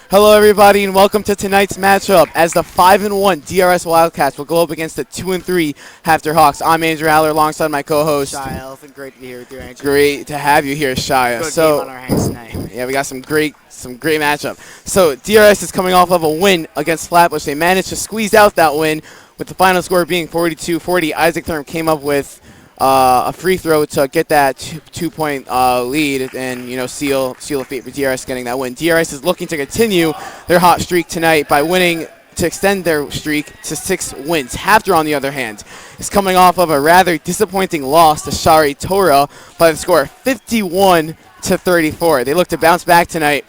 Hello, everybody, and welcome to tonight's matchup as the 5-1 DRS Wildcats will go up against the 2-3 Haftr Hawks. I'm Andrew Haller alongside my co-host. Shy Elephant, great to be here with you, Andrew. Great to have you here, Shia. Good game on our hands tonight. Yeah, we got some great matchup. So DRS is coming off of a win against Flatbush. They managed to squeeze out that win with the final score being 42-40. Isaac Thurm came up with a free throw to get that two-point lead and, seal the fate for DRS getting that win. DRS is looking to continue their hot streak tonight by winning to extend their streak to 6 wins. Haftr, on the other hand, is coming off of a rather disappointing loss to Shari Torah by the score of 51-34. They look to bounce back tonight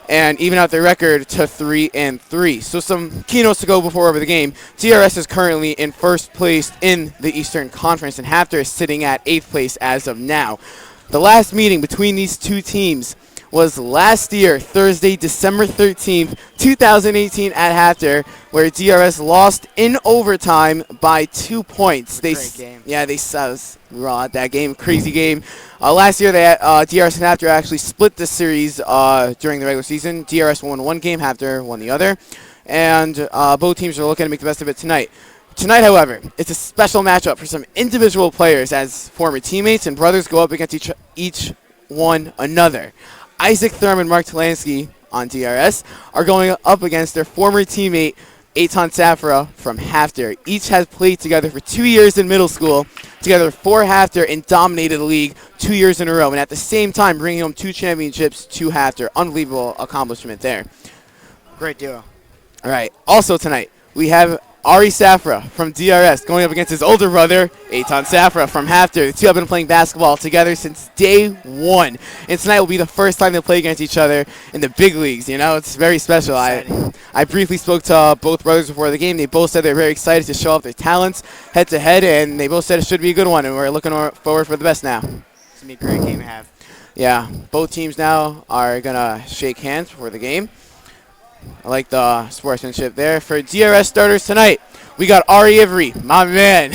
and even out their record to 3-3. So some keynotes to go before over the game. DRS is currently in first place in the Eastern Conference, and Haftr is sitting at 8th place as of now. The last meeting between these two teams was last year, Thursday, December 13th, 2018 at Haftr, where DRS lost in overtime by 2 points. Great game. Yeah, we were all at that game. Crazy game. Last year, DRS and Haftr actually split the series during the regular season. DRS won one game, Haftr won the other. And both teams are looking to make the best of it tonight. Tonight, however, it's a special matchup for some individual players as former teammates and brothers go up against each one another. Isaac Thurm and Mark Talansky on DRS are going up against their former teammate, Eitan Safra from Haftr. Each has played together for 2 years in middle school, together for Haftr, and dominated the league 2 years in a row, and at the same time bringing home 2 championships to Haftr. Unbelievable accomplishment there. Great duo. All right, also tonight we have Ari Safra from DRS going up against his older brother, Eitan Safra from Haftr. The two have been playing basketball together since day one. And tonight will be the first time they play against each other in the big leagues. It's very special. I briefly spoke to both brothers before the game. They both said they're very excited to show off their talents head-to-head, and they both said it should be a good one, and we're looking forward for the best now. It's going to be a great game to have. Yeah, both teams now are going to shake hands before the game. I like the sportsmanship there. For DRS starters tonight, we got Ari Ivory, my man,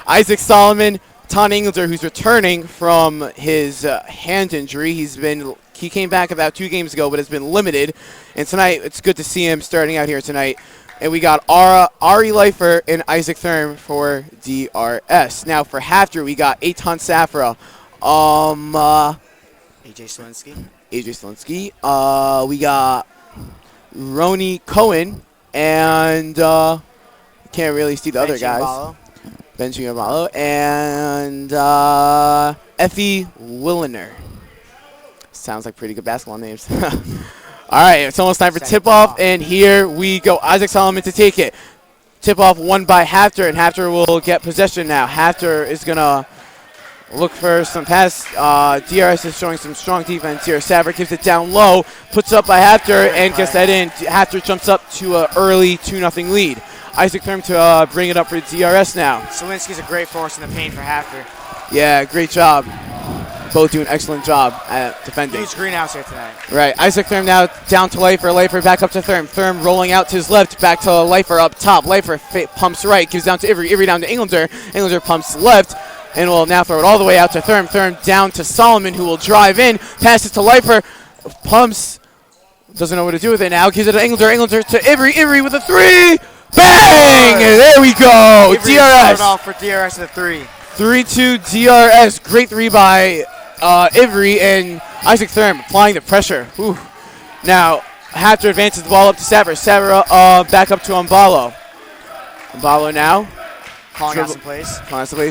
Isaac Solomon, Ton Englander, who's returning from his hand injury. He came back about 2 games ago, but has been limited. And tonight, it's good to see him starting out here tonight. And we got Ari Leifer and Isaac Thurm for DRS. Now for Haftr, we got Eitan Safra, AJ Slinsky. We got Roni Cohen, and can't really see the other guys. Benji Amalo, and Effie Williner. Sounds like pretty good basketball names. All right, it's almost time for tip-off, and here we go. Isaac Solomon to take it. Tip-off won by Haftr, and Haftr will get possession now. Haftr is going to look for some pass. DRS is showing some strong defense here. Safra gives it down low, puts up by Haftr, and gets that in. Haftr jumps up to an early 2-0 lead. Isaac Thurm to bring it up for DRS now. Selinsky's a great force in the paint for Haftr. Yeah, great job. Both do an excellent job at defending. Huge greenhouse here tonight. Right, Isaac Thurm now down to Leifer. Leifer back up to Thurm. Thurm rolling out to his left, back to Leifer up top. Leifer pumps right, gives down to Ivory. Ivory down to Englander. Englander pumps left, and will now throw it all the way out to Thurm. Thurm down to Solomon, who will drive in. Passes to Leifer. Pumps. Doesn't know what to do with it now. Gives it to Englander. Englander to Ivory. Ivory with a 3. Bang! There we go. Ivory DRS. started off for DRS at 3. 3-2 DRS. Great 3 by Ivory, and Isaac Thurm applying the pressure. Whew. Now, Haftr advances the ball up to Safra. Safra back up to Umbalo. Umbalo now. Calling out some plays.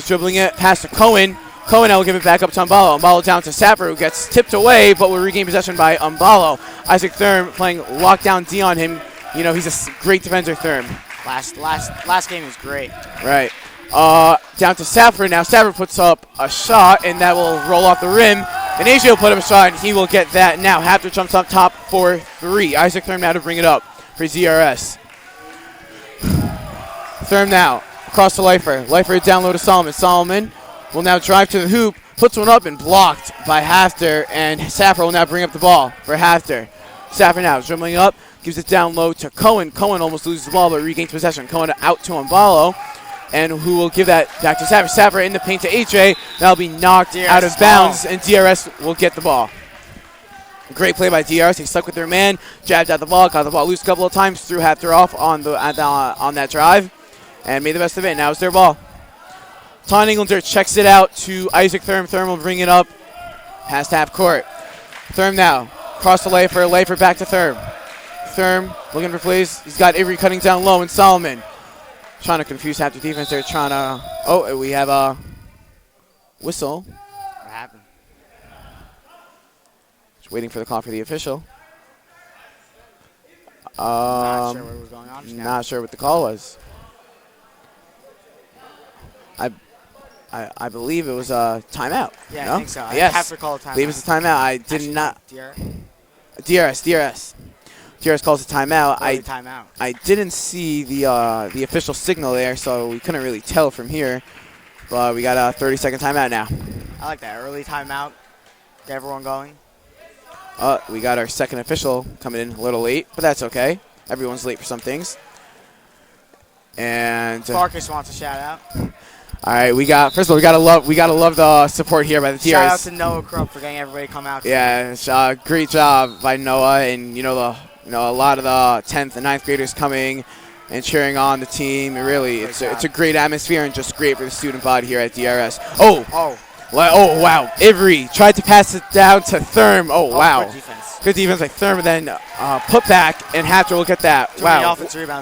Dribbling it past to Cohen. Cohen now will give it back up to Umbalo. Umbalo down to Safra, who gets tipped away, but will regain possession by Umbalo. Isaac Thurm playing lockdown D on him. He's a great defender, Thurm. Last game was great. Right. Down to Safra now. Safra puts up a shot, and that will roll off the rim. And AJ will put up a shot, and he will get that now. Haftr jumps up top for 3. Isaac Thurm now to bring it up for DRS. Thurm now across to Leifer. Leifer down low to Solomon. Solomon will now drive to the hoop, puts one up, and blocked by Haftr. And Safra will now bring up the ball for Haftr. Safra now dribbling up, gives it down low to Cohen. Cohen almost loses the ball, but regains possession. Cohen out to Umbalo. and who will give that back to Safra. Safra in the paint to AJ. That'll be knocked out of bounds, and DRS will get the ball. Great play by DRS. He stuck with their man, jabbed at the ball, got the ball loose a couple of times, threw Haftr off on that drive, and made the best of it. Now it's their ball. Taunton Englander checks it out to Isaac Thurm. Thurm will bring it up past half court. Thurm now cross the Leifer. Leifer back to Thurm. Thurm looking for plays. He's got Avery cutting down low, and Solomon trying to confuse Haftr defense. They're trying to. Oh, we have a whistle. What happened? Just waiting for the call for the official. Not sure what was going on. Not sure what the call was. I believe it was a timeout. Yeah, no? I think so. Yes. I have to call a timeout. I believe it's a timeout. I did Actually, not. DRS. DRS calls a timeout. Timeout. I didn't see the official signal there, so we couldn't really tell from here. But we got a 30-second timeout now. I like that early timeout. Get everyone going. We got our second official coming in a little late, but that's okay. Everyone's late for some things. And Farkas wants a shout out. all right, first of all, we gotta love the support here by the DRS. Shout out to Noah Krupp for getting everybody to come out. Yeah, it's great job by Noah, and a lot of the 10th and 9th graders coming and cheering on the team. It's a great atmosphere and just great for the student body here at DRS. Oh wow! Avery tried to pass it down to Thurm. Oh wow! Good defense by Thurm, and then put back, and Haftr will get that. Wow,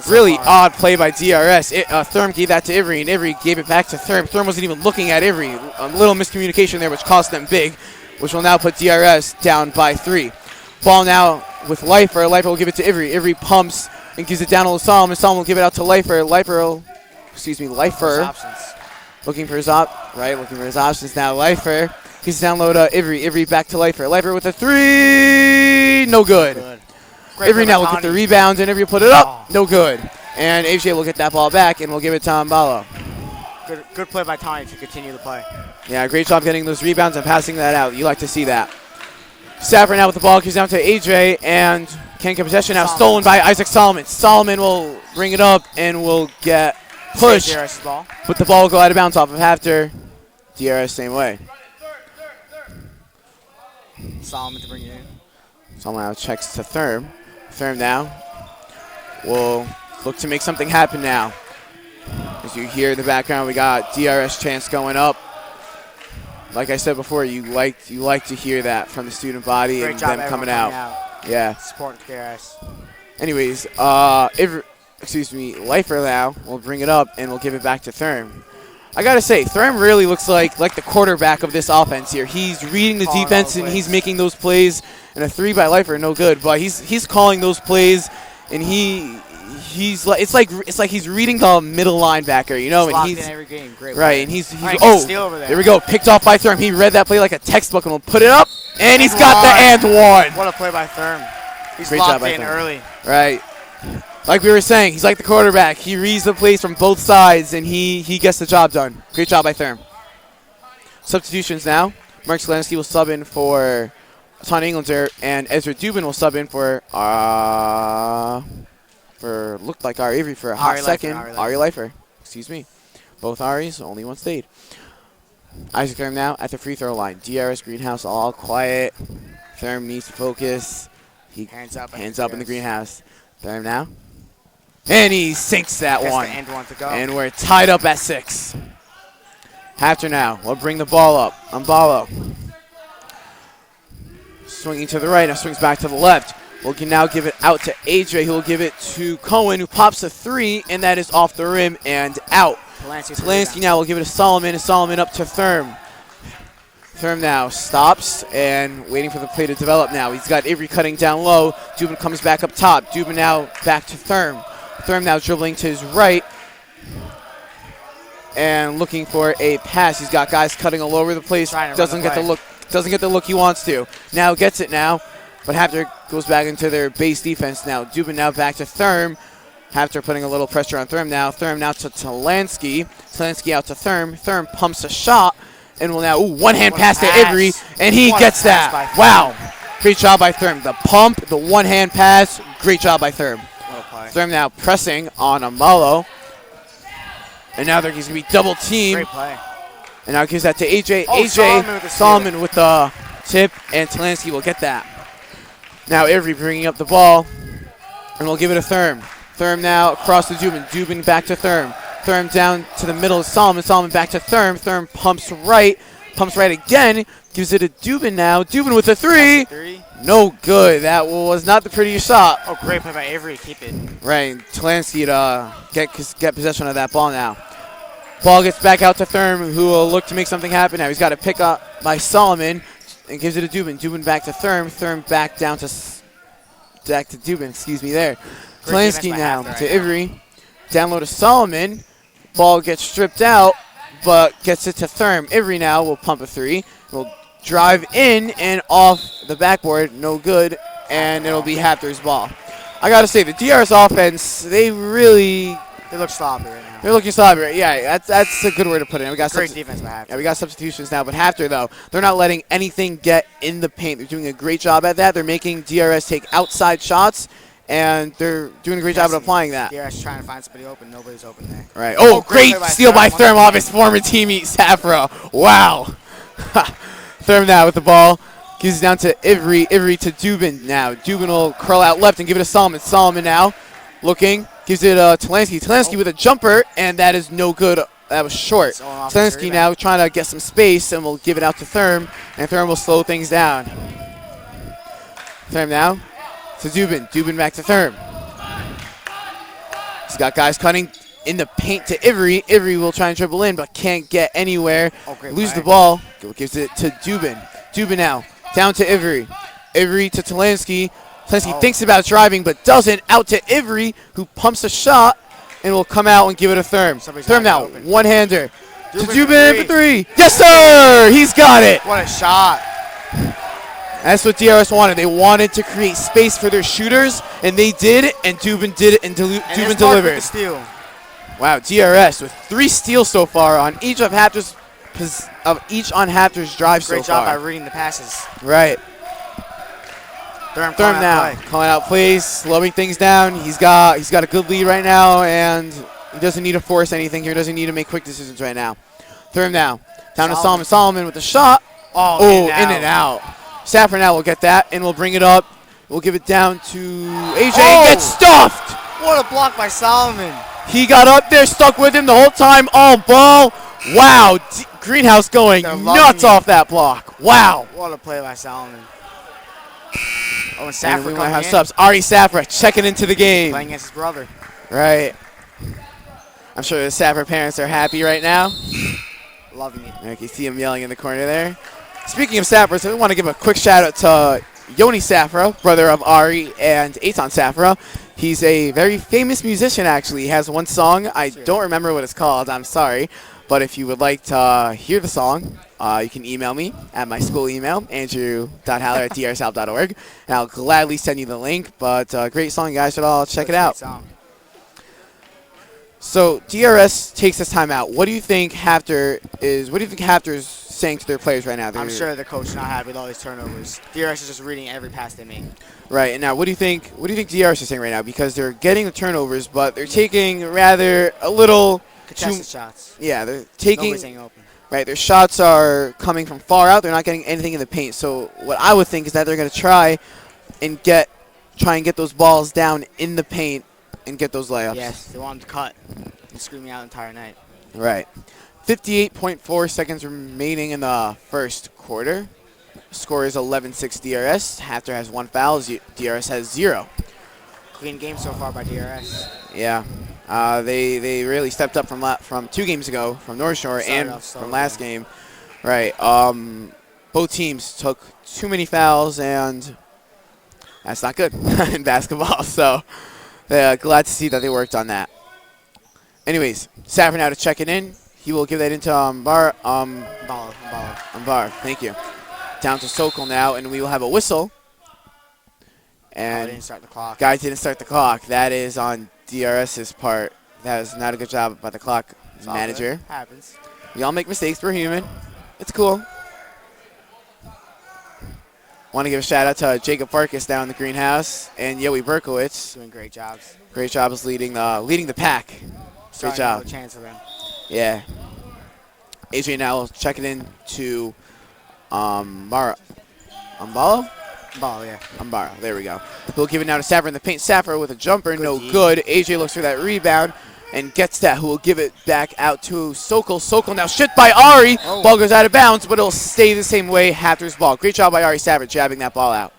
really odd play by DRS. Thurm gave that to Avery, and Avery gave it back to Thurm. Thurm wasn't even looking at Avery. A little miscommunication there, which cost them big, which will now put DRS down by 3. Ball now with Leifer. Leifer will give it to Avery. Avery pumps and gives it down to Solomon. Solomon will give it out to Leifer. Leifer looking for his options now. Leifer. He's down low to Avery. Avery back to Leifer. Leifer with a 3. No good. Avery now will get the rebound, and Avery will put it up. No good. And AJ will get that ball back, and we'll give it to Mbalo. Good play by Tony to continue the play. Yeah, great job getting those rebounds and passing that out. You like to see that. Stafford now with the ball. Comes down to AJ, and can't get possession now. Stolen by Isaac Solomon. Solomon will bring it up and will get pushed. But the ball will go out of bounds off of Haftr. DRS same way. Solomon to bring it in. Solomon now checks to Thurm. Thurm now will look to make something happen now. As you hear in the background, we got DRS chants going up. Like I said before, you like to hear that from the student body and them coming out. Yeah. Support DRS. Anyways, Leifer now will bring it up and we'll give it back to Thurm. I gotta say, Thurm really looks like the quarterback of this offense here. He's reading the defense and he's making those plays. And a 3 by Leifer, no good. But he's calling those plays, and it's like he's reading the middle linebacker, and he's in every game. Great right. And he's over there. There we go, picked off by Thurm. He read that play like a textbook, and will put it up, and he's got the and one. What a play by Thurm. He's Great locked job by in Thurm. early. Right. Like we were saying, he's like the quarterback. He reads the plays from both sides, and he gets the job done. Great job by Thurm. Substitutions now. Mark Slansky will sub in for Taunton Englander, and Ezra Dubin will sub in for looked like Ari Avery for a hot second. Ari Leifer. Excuse me. Both Aris, only one stayed. Isaac Thurm now at the free throw line. DRS greenhouse all quiet. Thurm needs to focus. Hands up in the greenhouse. Thurm now. And he sinks that one. And we're tied up at 6. Haftr now will bring the ball up. Mbalo. Swinging to the right, now swings back to the left. We can now give it out to AJ, who will give it to Cohen, who pops a 3, and that is off the rim and out. Talansky now will give it to Solomon, and Solomon up to Thurm. Thurm now stops and waiting for the play to develop now. He's got Avery cutting down low. Dubin comes back up top. Dubin now back to Thurm. Thurm now dribbling to his right and looking for a pass. He's got guys cutting all over the place. Doesn't get the look he wants to. Now gets it now, but Haftr goes back into their base defense now. Dubin now back to Thurm. Haftr putting a little pressure on Thurm now. Thurm now to Talansky. Talansky out to Thurm. Thurm pumps a shot and will now, one-hand pass to Avery, and he gets that. Wow. Great job by Thurm. The pump, the one-hand pass, great job by Thurm. Thurm now pressing on Mbalo. And now he's going to be double-teamed. Great play. And now gives that to AJ. AJ Solomon with the tip, and Talansky will get that. Now Avery bringing up the ball, and we'll give it to Therm. Therm now across to Dubin. Dubin back to Therm. Therm down to the middle of Solomon. Solomon back to Therm. Therm pumps right again. Gives it to Dubin now. Dubin with a three. No good. That was not the prettiest shot. Oh, great play by Avery. Keep it. Right. Talansky to get possession of that ball now. Ball gets back out to Therm, who will look to make something happen now. He's got to pick up by Solomon and gives it to Dubin. Dubin back to Therm. Therm back down to Dubin. Excuse me there. Talansky now to Avery. Down low to Solomon. Ball gets stripped out, but gets it to Therm. Avery now will pump a three. Will drive in and off the backboard. No good, and it'll be Haftr's ball. I got to say, the DRS offense, they look sloppy right now. They're looking sloppy. Yeah, that's a good way to put it. We got great defense by Haftr. Yeah, we got substitutions now, but Haftr, though, they're not letting anything get in the paint. They're doing a great job at that. They're making DRS take outside shots, and they're doing a great job at applying that. DRS trying to find somebody open. Nobody's open there. Right. Oh, great steal by Therm off his former teammate, Safra. Wow. Therm now with the ball. Gives it down to Avery. Avery to Dubin now. Dubin will curl out left and give it to Solomon. Solomon now looking. Gives it to Talansky. Talansky with a jumper, and that is no good. That was short. Talansky now trying to get some space, and we'll give it out to Therm, and Therm will slow things down. Therm now to Dubin. Dubin back to Therm. He's got guys cutting in the paint to Avery. Avery will try and dribble in, but can't get anywhere. Lose the ball. Gives it to Dubin. Dubin now down to Avery. Avery to Talansky. Talansky thinks about driving, but doesn't. Out to Avery, who pumps a shot and will come out and give it to Therm. Therm now, one-hander. To Dubin for three. Yes, sir! He's got it. What a shot. That's what DRS wanted. They wanted to create space for their shooters, and they did, and Dubin did it, and Dubin delivered. The steal. Wow, DRS with 3 steals so far on each of Haftr's drives so far. Great job by reading the passes. Right. Therm now calling out plays, slowing things down. He's got a good lead right now, and he doesn't need to force anything here. Doesn't need to make quick decisions right now. Therm now down to Solomon. Solomon with the shot. Oh, in and out. Safra now will get that, and we'll bring it up. We'll give it down to AJ and get stuffed. What a block by Solomon. He got up there, stuck with him the whole time. All ball. Wow. Greenhouse going nuts off that block. Wow. What a play by Solomon. Oh, and Safra we might have subs. Ari Safra checking into the game. Playing against his brother. Right. I'm sure the Safra parents are happy right now. Loving it. You can see him yelling in the corner there. Speaking of Safra, so we want to give a quick shout out to Yoni Safra, brother of Ari and Eitan Safra. He's a very famous musician, actually. He has one song. I don't remember what it's called. I'm sorry. But if you would like to hear the song, you can email me at my school email, andrew.haller@drsouth.org, and I'll gladly send you the link. But great song, you guys should all check it out. So DRS takes this time out. What do you think Haftr is saying to their players right now? I'm sure the coach is not happy with all these turnovers. DRS is just reading every pass they make. Right, and now what do you think DRS is saying right now? Because they're getting the turnovers, but they're taking rather a little contested shots. Yeah, they're taking. Nobody's staying open. Right, their shots are coming from far out. They're not getting anything in the paint. So what I would think is that they're going to try and get those balls down in the paint and get those layups. Yes, they want them to cut and scream me out the entire night. Right. 58.4 seconds remaining in the first quarter. Score is 11-6 DRS. Haftr has 1 foul. DRS has 0. Clean game so far by DRS. Yeah. They really stepped up from 2 games ago, from North Shore and from last game. Right. Both teams took too many fouls, and that's not good in basketball. So glad to see that they worked on that. Anyways, Safra now to check it in. He will give that into Ambar. Thank you. Down to Sokol now, and we will have a whistle. And didn't start the clock. Guys didn't start the clock. That is on DRS's part. That is not a good job by the clock manager. Happens. We all make mistakes. We're human. It's cool. Want to give a shout out to Jacob Farkas down in the greenhouse and Yoey Berkowitz. Doing great jobs. Great jobs leading the pack. Great job. No chance of them. Yeah. AJ now will check it in to Ambalo. Ball, yeah. Umbaro, there we go. He'll give it now to Saffron in the paint. Saffron with a jumper, no D. good. AJ looks for that rebound and gets that, who will give it back out to Sokol. Sokol now shit by Ari. Oh. Ball goes out of bounds, but it'll stay the same way. Haftr's ball. Great job by Ari Saffron jabbing that ball out.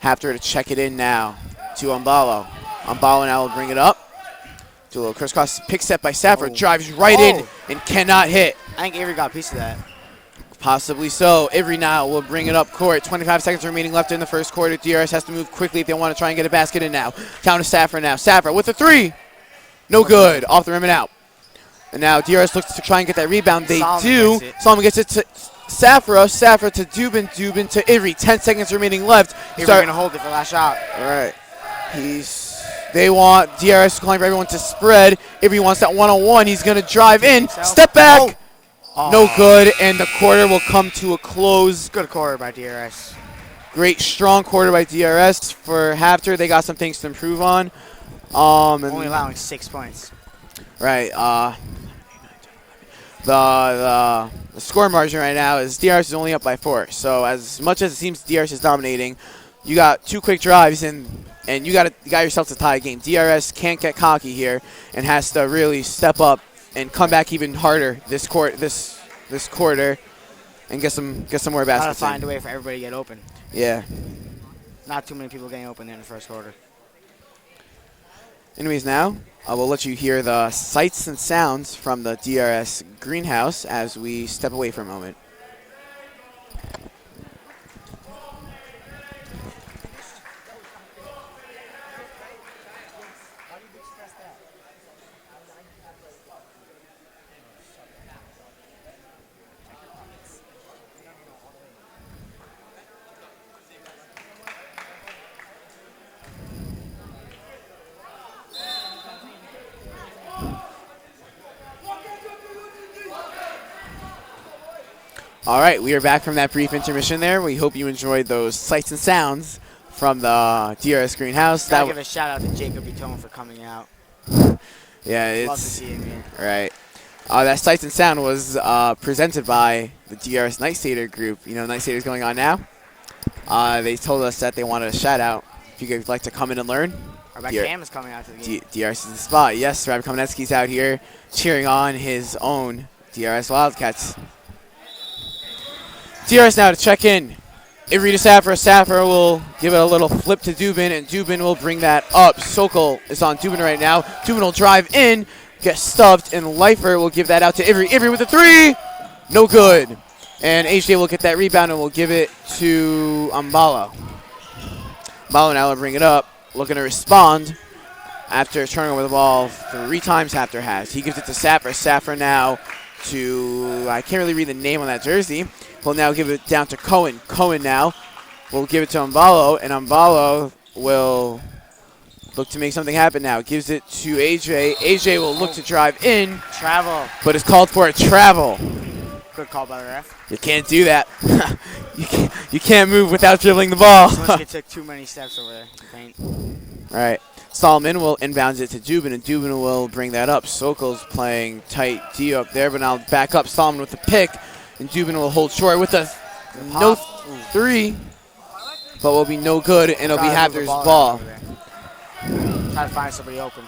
Haftr to check it in now to Umbalo. Umbalo now will bring it up. Do a little crisscross pick set by Saffron. Drives right in and cannot hit. I think Avery got a piece of that. Possibly so. Avery now will bring it up court. 25 seconds remaining left in the first quarter. DRS has to move quickly if they want to try and get a basket in now. Down to Saffron now. Saffron with a three. No good. Off the rim and out. And now DRS looks to try and get that rebound. They do. Solomon gets it to Saffron. Saffron to Dubin. Dubin to Avery. 10 seconds remaining left. Avery going to hold it for the last shot. All right. They want DRS calling for everyone to spread. Avery wants that one-on-one. He's going to drive in. Step back. No good, and the quarter will come to a close. Good quarter by DRS. Great, strong quarter by DRS. For Haftr, they got some things to improve on. Only allowing 6 points. Right. The score margin right now is DRS is only up by 4. So as much as it seems DRS is dominating, you got 2 quick drives and you got yourself to tie a game. DRS can't get cocky here and has to really step up and come back even harder this quarter and get some more baskets. Gotta find a way for everybody to get open. Yeah. Not too many people getting open there in the first quarter. Anyways, now I will let you hear the sights and sounds from the DRS greenhouse as we step away for a moment. All right, we are back from that brief intermission there. We hope you enjoyed those sights and sounds from the DRS greenhouse. Gotta give a shout out to Jacob Butone for coming out. Yeah, it's love to see him here. Right. That sights and sound was presented by the DRS Night Stater group. You know, Night Stater's going on now. They told us that they wanted a shout out. If you guys would like to come in and learn. Rebecca Cam is coming out to the game. DRS is the spot. Yes, Rabbi Kamenetsky's out here cheering on his own DRS Wildcats. DRS now to check in. Avery to Saffron. Saffron will give it a little flip to Dubin, and Dubin will bring that up. Sokol is on Dubin right now. Dubin will drive in, get stuffed, and Leifer will give that out to Avery. Avery with a three. No good. And HJ will get that rebound and will give it to Umbalo. Umbalo now will bring it up, looking to respond after turning over the ball 3 times Haftr has. He gives it to Saffron. Saffron now to, I can't really read the name on that jersey. He'll now give it down to Cohen. Cohen now will give it to Umbalo, and Umbalo will look to make something happen now. Gives it to AJ. AJ will look to drive in. Travel. But it's called for a travel. Good call by the ref. You can't do that. you can't move without dribbling the ball. Someone took too many steps over there. Paint. All right. Solomon will inbounds it to Dubin, and Dubin will bring that up. Sokol's playing tight D up there, but now back up Solomon with the pick. And Dubin will hold short with a no three, but will be no good, and it'll be Haftr's ball. Try to find somebody open.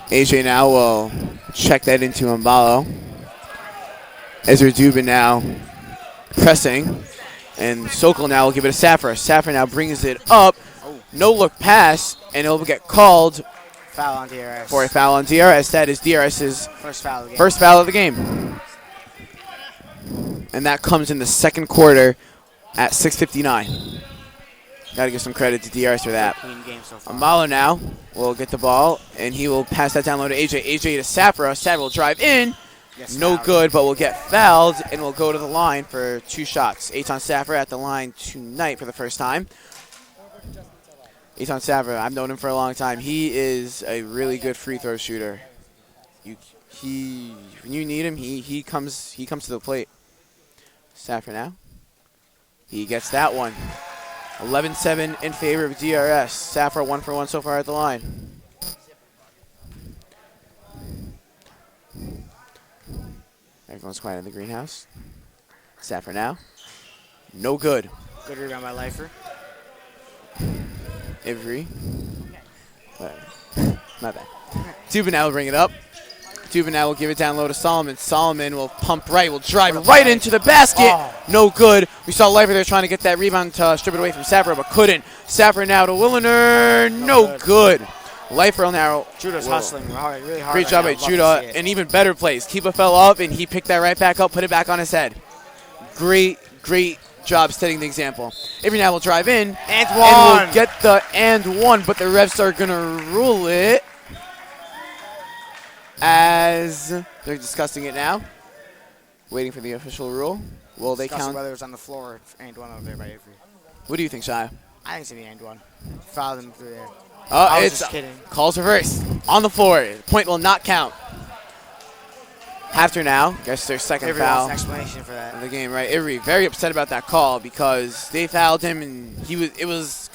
AJ now will check that into Umbalo. Ezra Dubin now pressing, and Sokol now will give it to Saffron. Saffron now brings it up. No look pass, and it'll get called foul on DRS. For a foul on DRS. That is DRS's first foul of the game. First foul of the game. And that comes in the second quarter at 6:59. Got to give some credit to DRS for that. Clean game so far. Umbalo now will get the ball, and he will pass that down low to AJ. AJ to Saffron. Saffron will drive in. No good, but will get fouled, and will go to the line for 2 shots. Eitan Saffron at the line tonight for the first time. Eitan Saffron, I've known him for a long time. He is a really good free throw shooter. When you need him, he comes to the plate. Saffron now. He gets that one. 11-7 in favor of DRS. Saffron 1 for 1 so far at the line. Everyone's quiet in the greenhouse. Saffron now. No good. Good rebound by Lifer. Avery. My bad. Dubin now will bring it up. Dubin now will give it down low to Solomon. Solomon will pump right, will drive right into the basket. Oh. No good. We saw Lifer there trying to get that rebound to strip it away from Safra, but couldn't. Safra now to Williner. No good. Lifer on narrow. Judah's hustling really hard. Great job by Judah. And even better plays. Keepa fell up, and he picked that right back up, put it back on his head. Great job setting the example. Avery now will drive in. And one. And will get the and one, but the refs are going to rule it as they're discussing it now. Waiting for the official rule. Will they count? Whether it was on the floor and one over there by Avery. What do you think, Shia? I didn't see the and one. Fouled him through there. Oh, it's just kidding. Calls reverse. On the floor. Point will not count. Haftr now gets their second foul. An explanation for that. In the game, right? Avery very upset about that call because they fouled him, and it was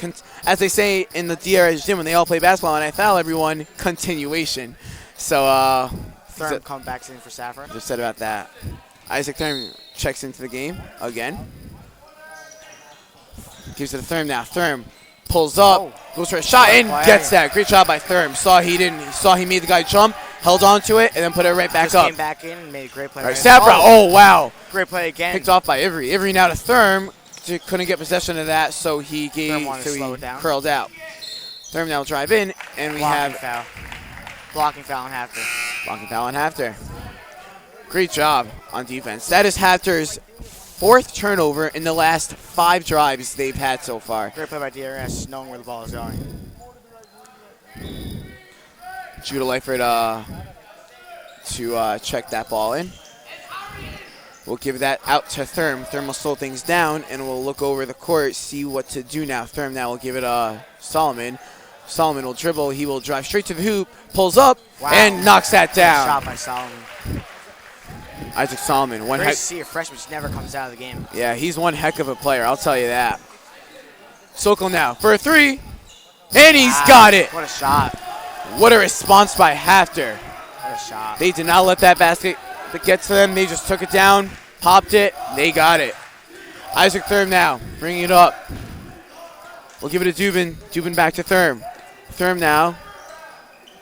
as they say in the DRS gym when they all play basketball and I foul everyone, continuation. So Thurm comes back in for Safra. They're upset about that. Isaac Thurm checks into the game again. Gives it to Thurm now. Thurm pulls up, goes for a shot, and gets that. Great job by Thurm. Saw he made the guy jump, held on to it, and then put it right back up. Came back in and made a great play. All right, Safra, oh, wow. Great play again. Picked off by Avery. Avery now to Thurm. Couldn't get possession of that, so he curled out. Thurm now will drive in, and we have foul. Blocking foul on Haftr. Blocking foul on Haftr. Great job on defense. That is Hafter's fourth turnover in the last 5 drives they've had so far. Great play by DRS, knowing where the ball is going. Judah Leifert to check that ball in. We'll give that out to Thurm. Thurm will slow things down, and we'll look over the court, see what to do now. Thurm now will give it Solomon. Solomon will dribble. He will drive straight to the hoop, pulls up, and knocks that down. Good shot by Solomon. Isaac Solomon. Great to see a freshman just never comes out of the game. Yeah, he's one heck of a player, I'll tell you that. Sokol now for a 3, and he's got it. What a shot. What a response by Haftr. What a shot. They did not let that basket get to them. They just took it down, popped it, they got it. Isaac Thurm now, bringing it up. We'll give it to Dubin. Dubin back to Thurm. Thurm now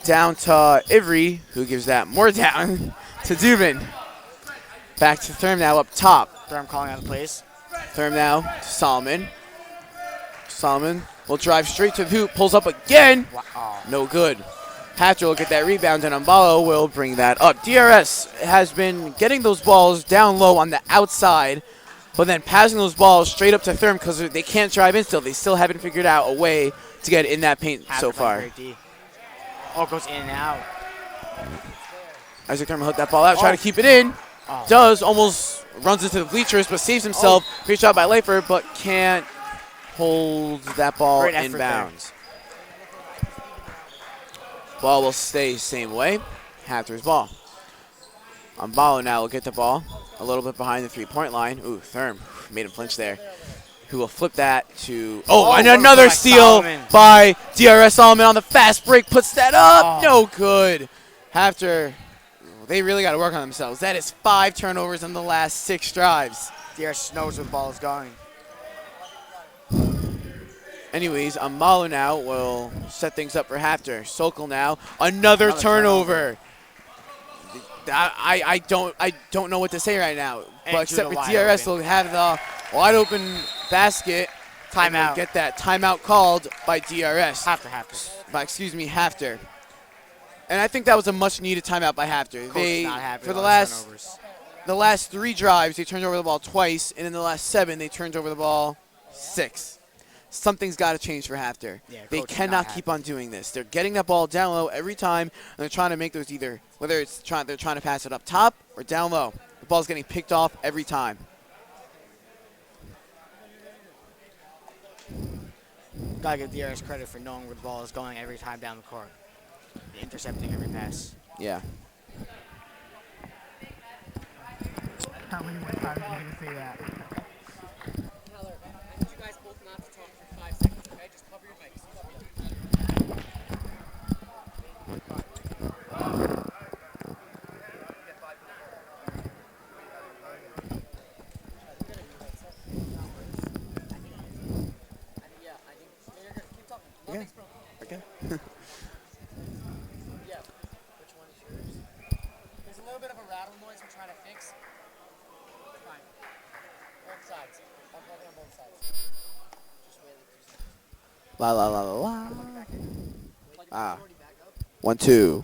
down to Avery, who gives that more down to Dubin. Back to Thurm now up top. Thurm calling out the plays. Thurm now to Solomon. Solomon will drive straight to the hoop, pulls up again. Wow. No good. Haftr will get that rebound, and Umbalo will bring that up. DRS has been getting those balls down low on the outside, but then passing those balls straight up to Thurm because they can't drive in still. They still haven't figured out a way to get in that paint so far. Oh, goes in and out. Isaac Thurm will hook that ball out, try to keep it in. Does, almost runs into the bleachers, but saves himself. Great shot by Leifert, but can't hold that ball in bounds. Ball will stay same way. Hafter's ball. Umbalo now will get the ball a little bit behind the 3-point line. Ooh, Thurm made him flinch there. Who will flip that to, and another steal by DRS Solomon on the fast break. Puts that up. No good. Haftr, they really got to work on themselves. That is 5 turnovers in the last 6 drives. DRS knows where the ball is going. Anyways, Umbalo now will set things up for Haftr. Sokol now, another turnover. I don't know what to say right now, but except for DRS will have the wide open basket. Timeout. Get that timeout called by DRS. Haftr. And I think that was a much needed timeout by Haftr. They for the last 3 drives they turned over the ball twice, and in the last 7 they turned over the ball 6. Something's got to change for Haftr. Yeah, they cannot keep on doing this. They're getting that ball down low every time, and they're trying to make those either, whether it's they're trying to pass it up top or down low. The ball's getting picked off every time. Gotta give DRS credit for knowing where the ball is going every time down the court. Intercepting every pass. Yeah. How many more times are you going to say that? Tyler, I need you guys both not to talk for 5 seconds, okay? Just cover your mics. La la la la la. Ah. 1-2.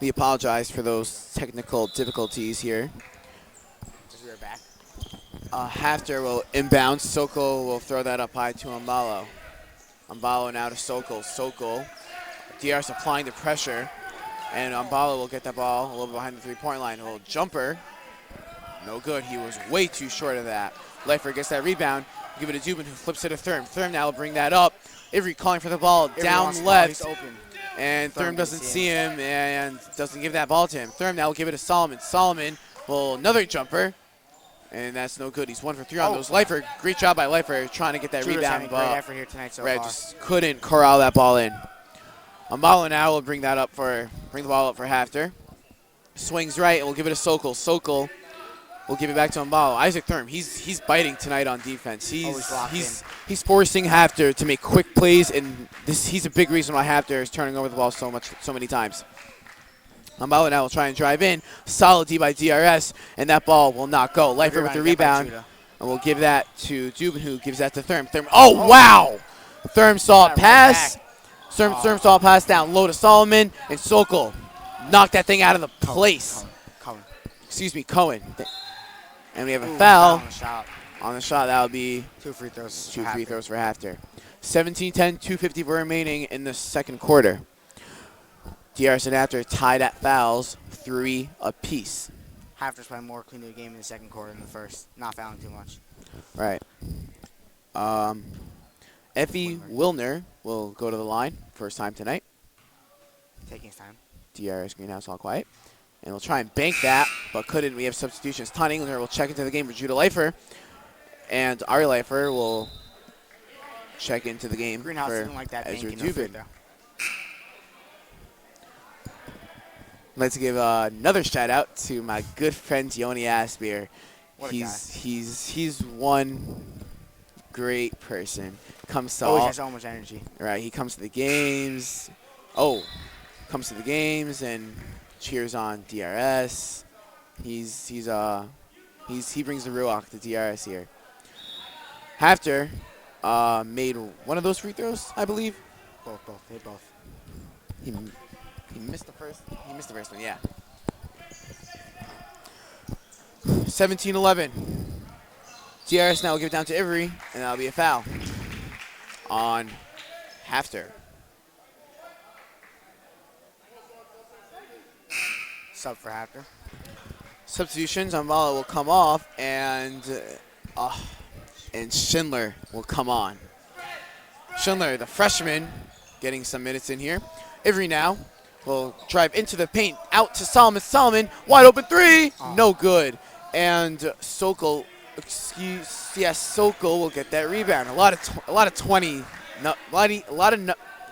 We apologize for those technical difficulties here. Just we are back. Haftr will inbound. Sokol will throw that up high to Ambalo. Ambalo now to Sokol. Sokol. DR's applying the pressure. And Ambalo will get that ball a little bit behind the three-point line. A little jumper. No good. He was way too short of that. Leifer gets that rebound. Give it to Dubin, who flips it to Thurm. Thurm now will bring that up. Avery calling for the ball down left. And Thurm doesn't see him and doesn't give that ball to him. Thurm now will give it to Solomon. Solomon will another jumper. And that's no good. He's 1 for 3 on those. Leifer, great job by Leifer trying to get that rebound. Great effort here tonight so far. Just couldn't corral that ball in. Ambalo now will bring the ball up for Haftr. Swings right and we'll give it to Sokol. Sokol will give it back to Ambalo. Isaac Thurm, he's biting tonight on defense. He's forcing Haftr to make quick plays, and he's a big reason why Haftr is turning over the ball so many times. Ambalo now will try and drive in. Solid D by DRS, and that ball will not go. Leifer with the rebound, and we'll give that to Dubin, who gives that to Thurm. Oh, wow! Thurm saw a pass. Thurm saw a pass down low to Solomon, and Sokol knocked that thing out of the place. Cohen. And we have a foul on the shot. That would be 2 free throws. 2 free throws for Haftr. 17-10, 2:50 remaining in the second quarter. DRS and Haftr tied at fouls, 3 apiece. Haftr's playing more clean the game in the second quarter than the first. Not fouling too much. Right. Effie Wilner will go to the line. First time tonight. Taking his time. DRS Greenhouse all quiet. And we'll try and bank that, but couldn't. We have substitutions. Todd Englander will check into the game for Judah Leifer. And Ari Leifer will check into the game Greenhouse for didn't like that Ezra banking Dubin. Let's give another shout out to my good friend Yoni Aspear. What a guy. He's one great person. Comes to always has so much energy. Right, he comes to the games. Comes to the games and cheers on DRS. He brings the ruach to DRS here. Haftr made one of those free throws, I believe. Both. Hit both. He missed the first. He missed the first one. Yeah. 17-11. DRS now will give it down to Ivory, and that'll be a foul on Haftr. Sub for Haftr. Substitutions. Ambalo will come off, and Schindler will come on. Schindler, the freshman, getting some minutes in here. Ivory now will drive into the paint, out to Solomon. Solomon, wide open three, no good. And Sokol, Sokol will get that rebound. A lot of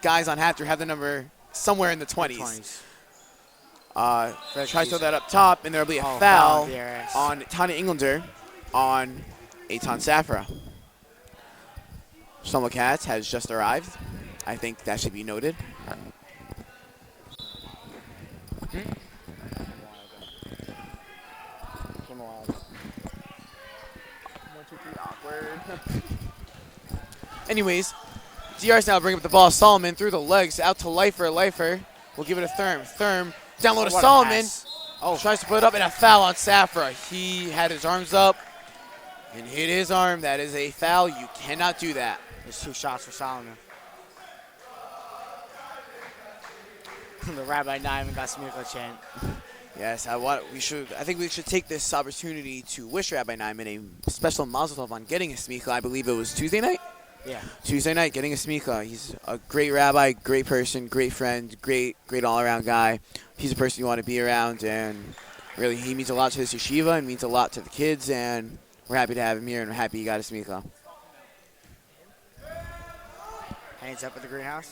guys on Haftr have the number somewhere in the 20s. Try to throw that up top, and there'll be a foul on Tanya Englander on Eitan Safra. Shlomo Katz has just arrived. I think that should be noted. Came a while ago. 1, 2, 3, awkward. Anyways, DR's now bring up the ball. Solomon through the legs out to Leifer. Leifer will give it to Thurm. Thurm down low to Solomon. Tries to put it up, and a foul on Safra. He had his arms up and hit his arm. That is a foul. You cannot do that. There's 2 shots for Solomon. The Rabbi Naim got Smicha chant. Yes, I think we should take this opportunity to wish Rabbi Nyman a special mazel tov on getting a smicha. I believe it was Tuesday night. Yeah. Tuesday night, getting a smicha. He's a great rabbi, great person, great friend, great all-around guy. He's a person you want to be around, and really, he means a lot to this yeshiva and means a lot to the kids. And we're happy to have him here, and we're happy he got a smicha. Hands up at the greenhouse.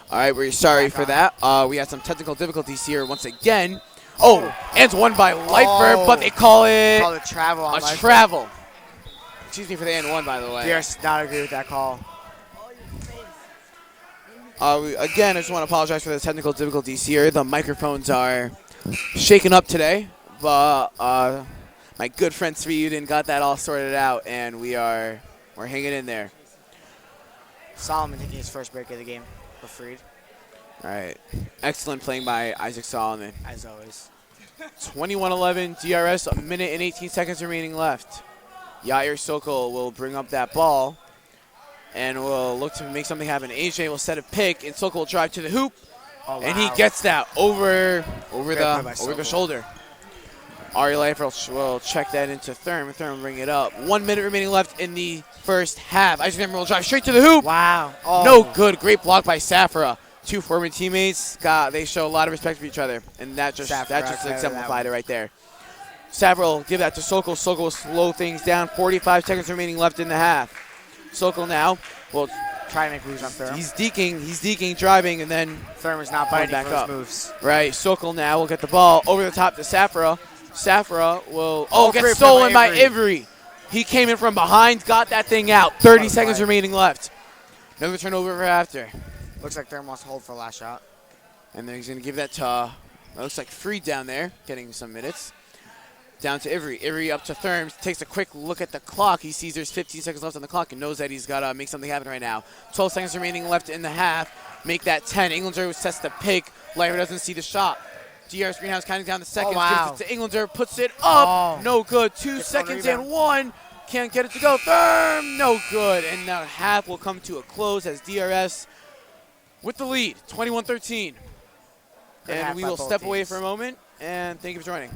All right, we're sorry for that. We had some technical difficulties here once again. Oh, and one by Lifer, but they call it Call it travel on a Lifer. travel. Excuse me for the and one, by the way. DRS does not agree with that call. Again, I just want to apologize for the technical difficulties here. The microphones are shaken up today, but my good friend Sriudin got that all sorted out, and we're hanging in there. Solomon taking his first break of the game for Freed. All right, excellent playing by Isaac Solomon. As always. 21-11 DRS, a minute and 18 seconds remaining left. Yair Sokol will bring up that ball and will look to make something happen. AJ will set a pick, and Sokol will drive to the hoop, and he gets that over the shoulder. Ari Lifer will check that into Therm. Therm will bring it up. 1 minute remaining left in the first half. Isaac Emmer will drive straight to the hoop. Wow. Oh. No good. Great block by Safra. Two former teammates. They show a lot of respect for each other, and that just exemplified it right there. Safra will give that to Sokol. Sokol will slow things down. 45 seconds remaining left in the half. Sokol now will try to make moves on Therm. He's deking, driving, and then Therm is not biting back for up. his moves. Right. Sokol now will get the ball over the top to Safra. Safra will get great stolen play by Ivry. He came in from behind, got that thing out. 30 seconds remaining left. Another turnover for Haftr. Looks like Therm wants to hold for the last shot. And then he's going to give that to, looks like Freed down there, getting some minutes. Down to Ivry. Ivry up to Therm. Takes a quick look at the clock. He sees there's 15 seconds left on the clock and knows that he's got to make something happen right now. 12 seconds remaining left in the half. Make that 10. Englander sets the pick. Lifer doesn't see the shot. DRS Greenhouse counting down the seconds. Gives it to Englander. Puts it up. No good. 2 seconds and 1. Can't get it to go. Therm. No good. And now half will come to a close as DRS with the lead. 21-13. And we will step away for a moment. And thank you for joining.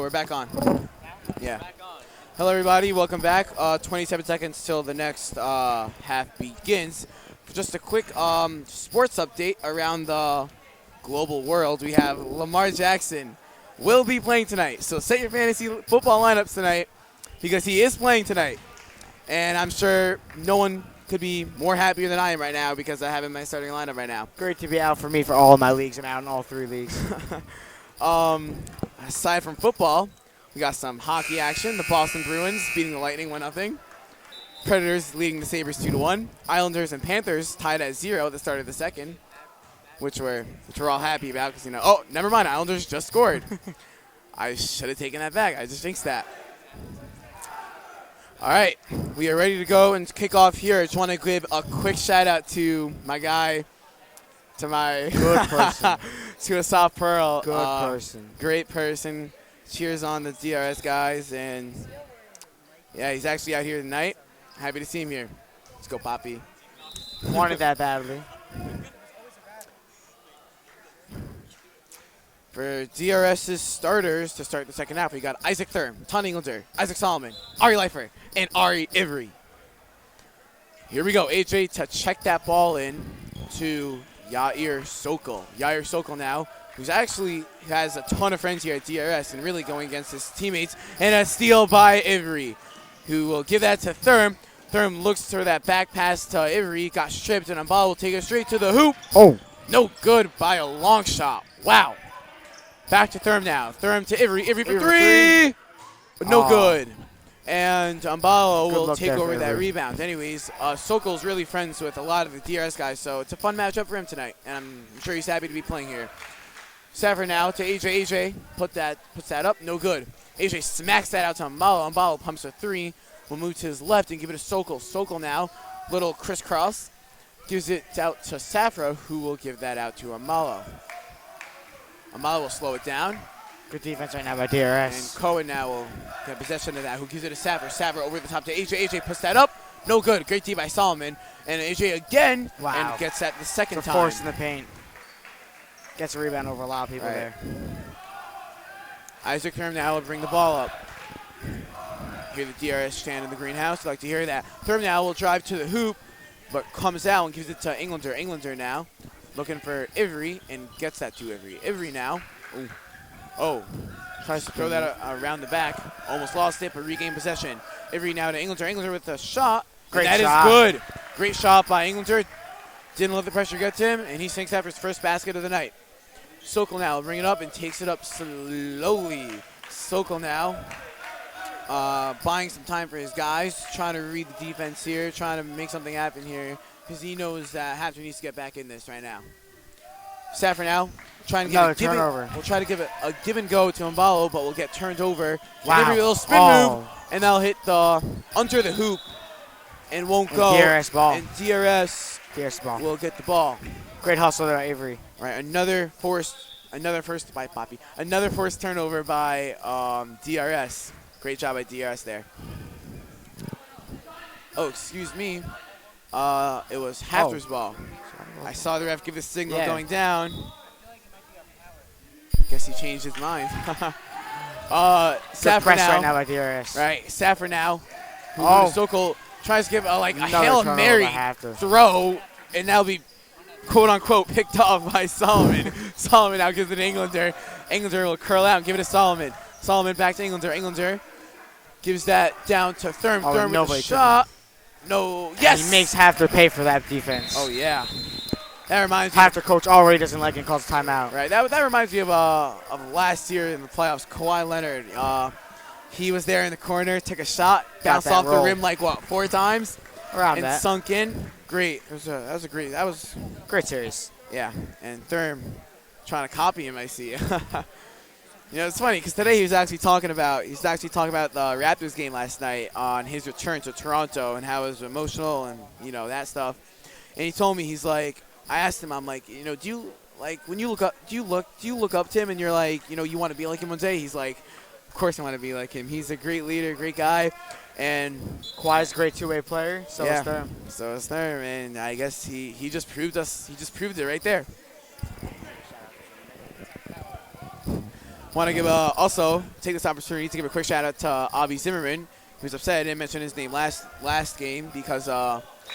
we're back on. Yeah. Hello, everybody. Welcome back. 27 seconds till the next half begins. Just a quick sports update around the global world. We have Lamar Jackson will be playing tonight. So set your fantasy football lineups tonight because he is playing tonight. And I'm sure no one could be more happier than I am right now because I have him in my starting lineup right now. Great to be out for me for all of my leagues. I'm out in all 3 leagues. Aside from football, we got some hockey action. The Boston Bruins beating the Lightning 1-0. Predators leading the Sabres 2-1. Islanders and Panthers tied at 0 at the start of the second, which we're all happy about because, oh, never mind, Islanders just scored. I should have taken that back. I just jinxed that. All right, we are ready to go and kick off here. I just want to give a quick shout-out to my guy, to my Good person. to a soft pearl. Good person. Great person. Cheers on the DRS guys. And, yeah, he's actually out here tonight. Happy to see him here. Let's go, Poppy. Wanted that badly. For DRS's starters to start the second half, we got Isaac Thurm, Ton Englander, Isaac Solomon, Ari Leifer, and Ari Ivory. Here we go. AJ to check that ball in to Yair Sokol. Yair Sokol now, who's actually has a ton of friends here at DRS and really going against his teammates. And a steal by Ivory, who will give that to Thurm. Thurm looks for that back pass to Ivory, got stripped, and Ambala will take it straight to the hoop. Oh. No good by a long shot. Wow. Back to Thurm now. Thurm to Ivory. Ivory for three. But no good. And Ambala will take over that rebound. Anyways, Sokol's really friends with a lot of the DRS guys, so it's a fun matchup for him tonight. And I'm sure he's happy to be playing here. Saffron now to AJ. AJ puts that up. No good. AJ smacks that out to Ambala. Ambala pumps a 3. Will move to his left and give it to Sokol. Sokol now, little crisscross. Gives it out to Safra, who will give that out to Ambala. Ambala will slow it down. Good defense right now by DRS. And Cohen now will get possession of that, who gives it to Safra. Safra over the top to AJ. AJ puts that up. No good. Great D by Solomon. And AJ again. Wow. And gets that the second time. Force in the paint. Gets a rebound over a lot of people there. Isaac Thurm now will bring the ball up. Hear the DRS stand in the greenhouse. I'd like to hear that. Thurm now will drive to the hoop, but comes out and gives it to Englander. Englander now looking for Ivory and gets that to Ivory. Ivory now. Ooh. Oh. Tries to throw that around the back. Almost lost it, but regained possession. Ivory now to Englander. Englander with the shot. Great shot. That is good. Great shot by Englander. Didn't let the pressure get to him, and he sinks after his first basket of the night. Sokol now will bring it up and takes it up slowly. Sokol now buying some time for his guys, trying to read the defense here, trying to make something happen here, because he knows that Haftr needs to get back in this right now. Saffron now trying to get a turnover. We'll try to give it a give and go to Ambalo, but we'll get turned over. Wow. And every little spin move, and that'll hit the under the hoop and won't go. DRS ball. And DRS ball will get the ball. Great hustle there, Avery. Right, another forced turnover by DRS. Great job by DRS there. Oh, excuse me. It was Haftr's ball. I saw the ref give the signal going down. Guess he changed his mind. Good press right now by DRS. Right, Saffron now. Sokol tries to give a Hail Mary throw, and that'll be quote-unquote picked off by Solomon. Solomon now gives it to Englander. Englander will curl out and give it to Solomon. Solomon back to Englander. Englander gives that down to Thurm. Thurm with a shot. No. Yes. He makes Haftr pay for that defense. Oh, yeah. That reminds me. Haftr coach already doesn't like it and calls timeout. Right. That reminds me of last year in the playoffs. Kawhi Leonard. He was there in the corner, took a shot, bounced off the rim 4 times, around and that. Sunk in. Great. That was great series. Yeah. And Thurm trying to copy him, I see. It's funny because today he was actually talking about the Raptors game last night on his return to Toronto and how it was emotional and that stuff. And he told me, he's like, I asked him, I'm like, do you when you look up, do you look up to him and you're like, you want to be like him one day? He's like, of course I want to be like him. He's a great leader, great guy, and Kawhi's a great two-way player. So is Thurm. So is Thurm, and I guess he just proved us. He just proved it right there. Want to give also take this opportunity to give a quick shout out to Avi Zimmerman, who's upset I didn't mention his name last game because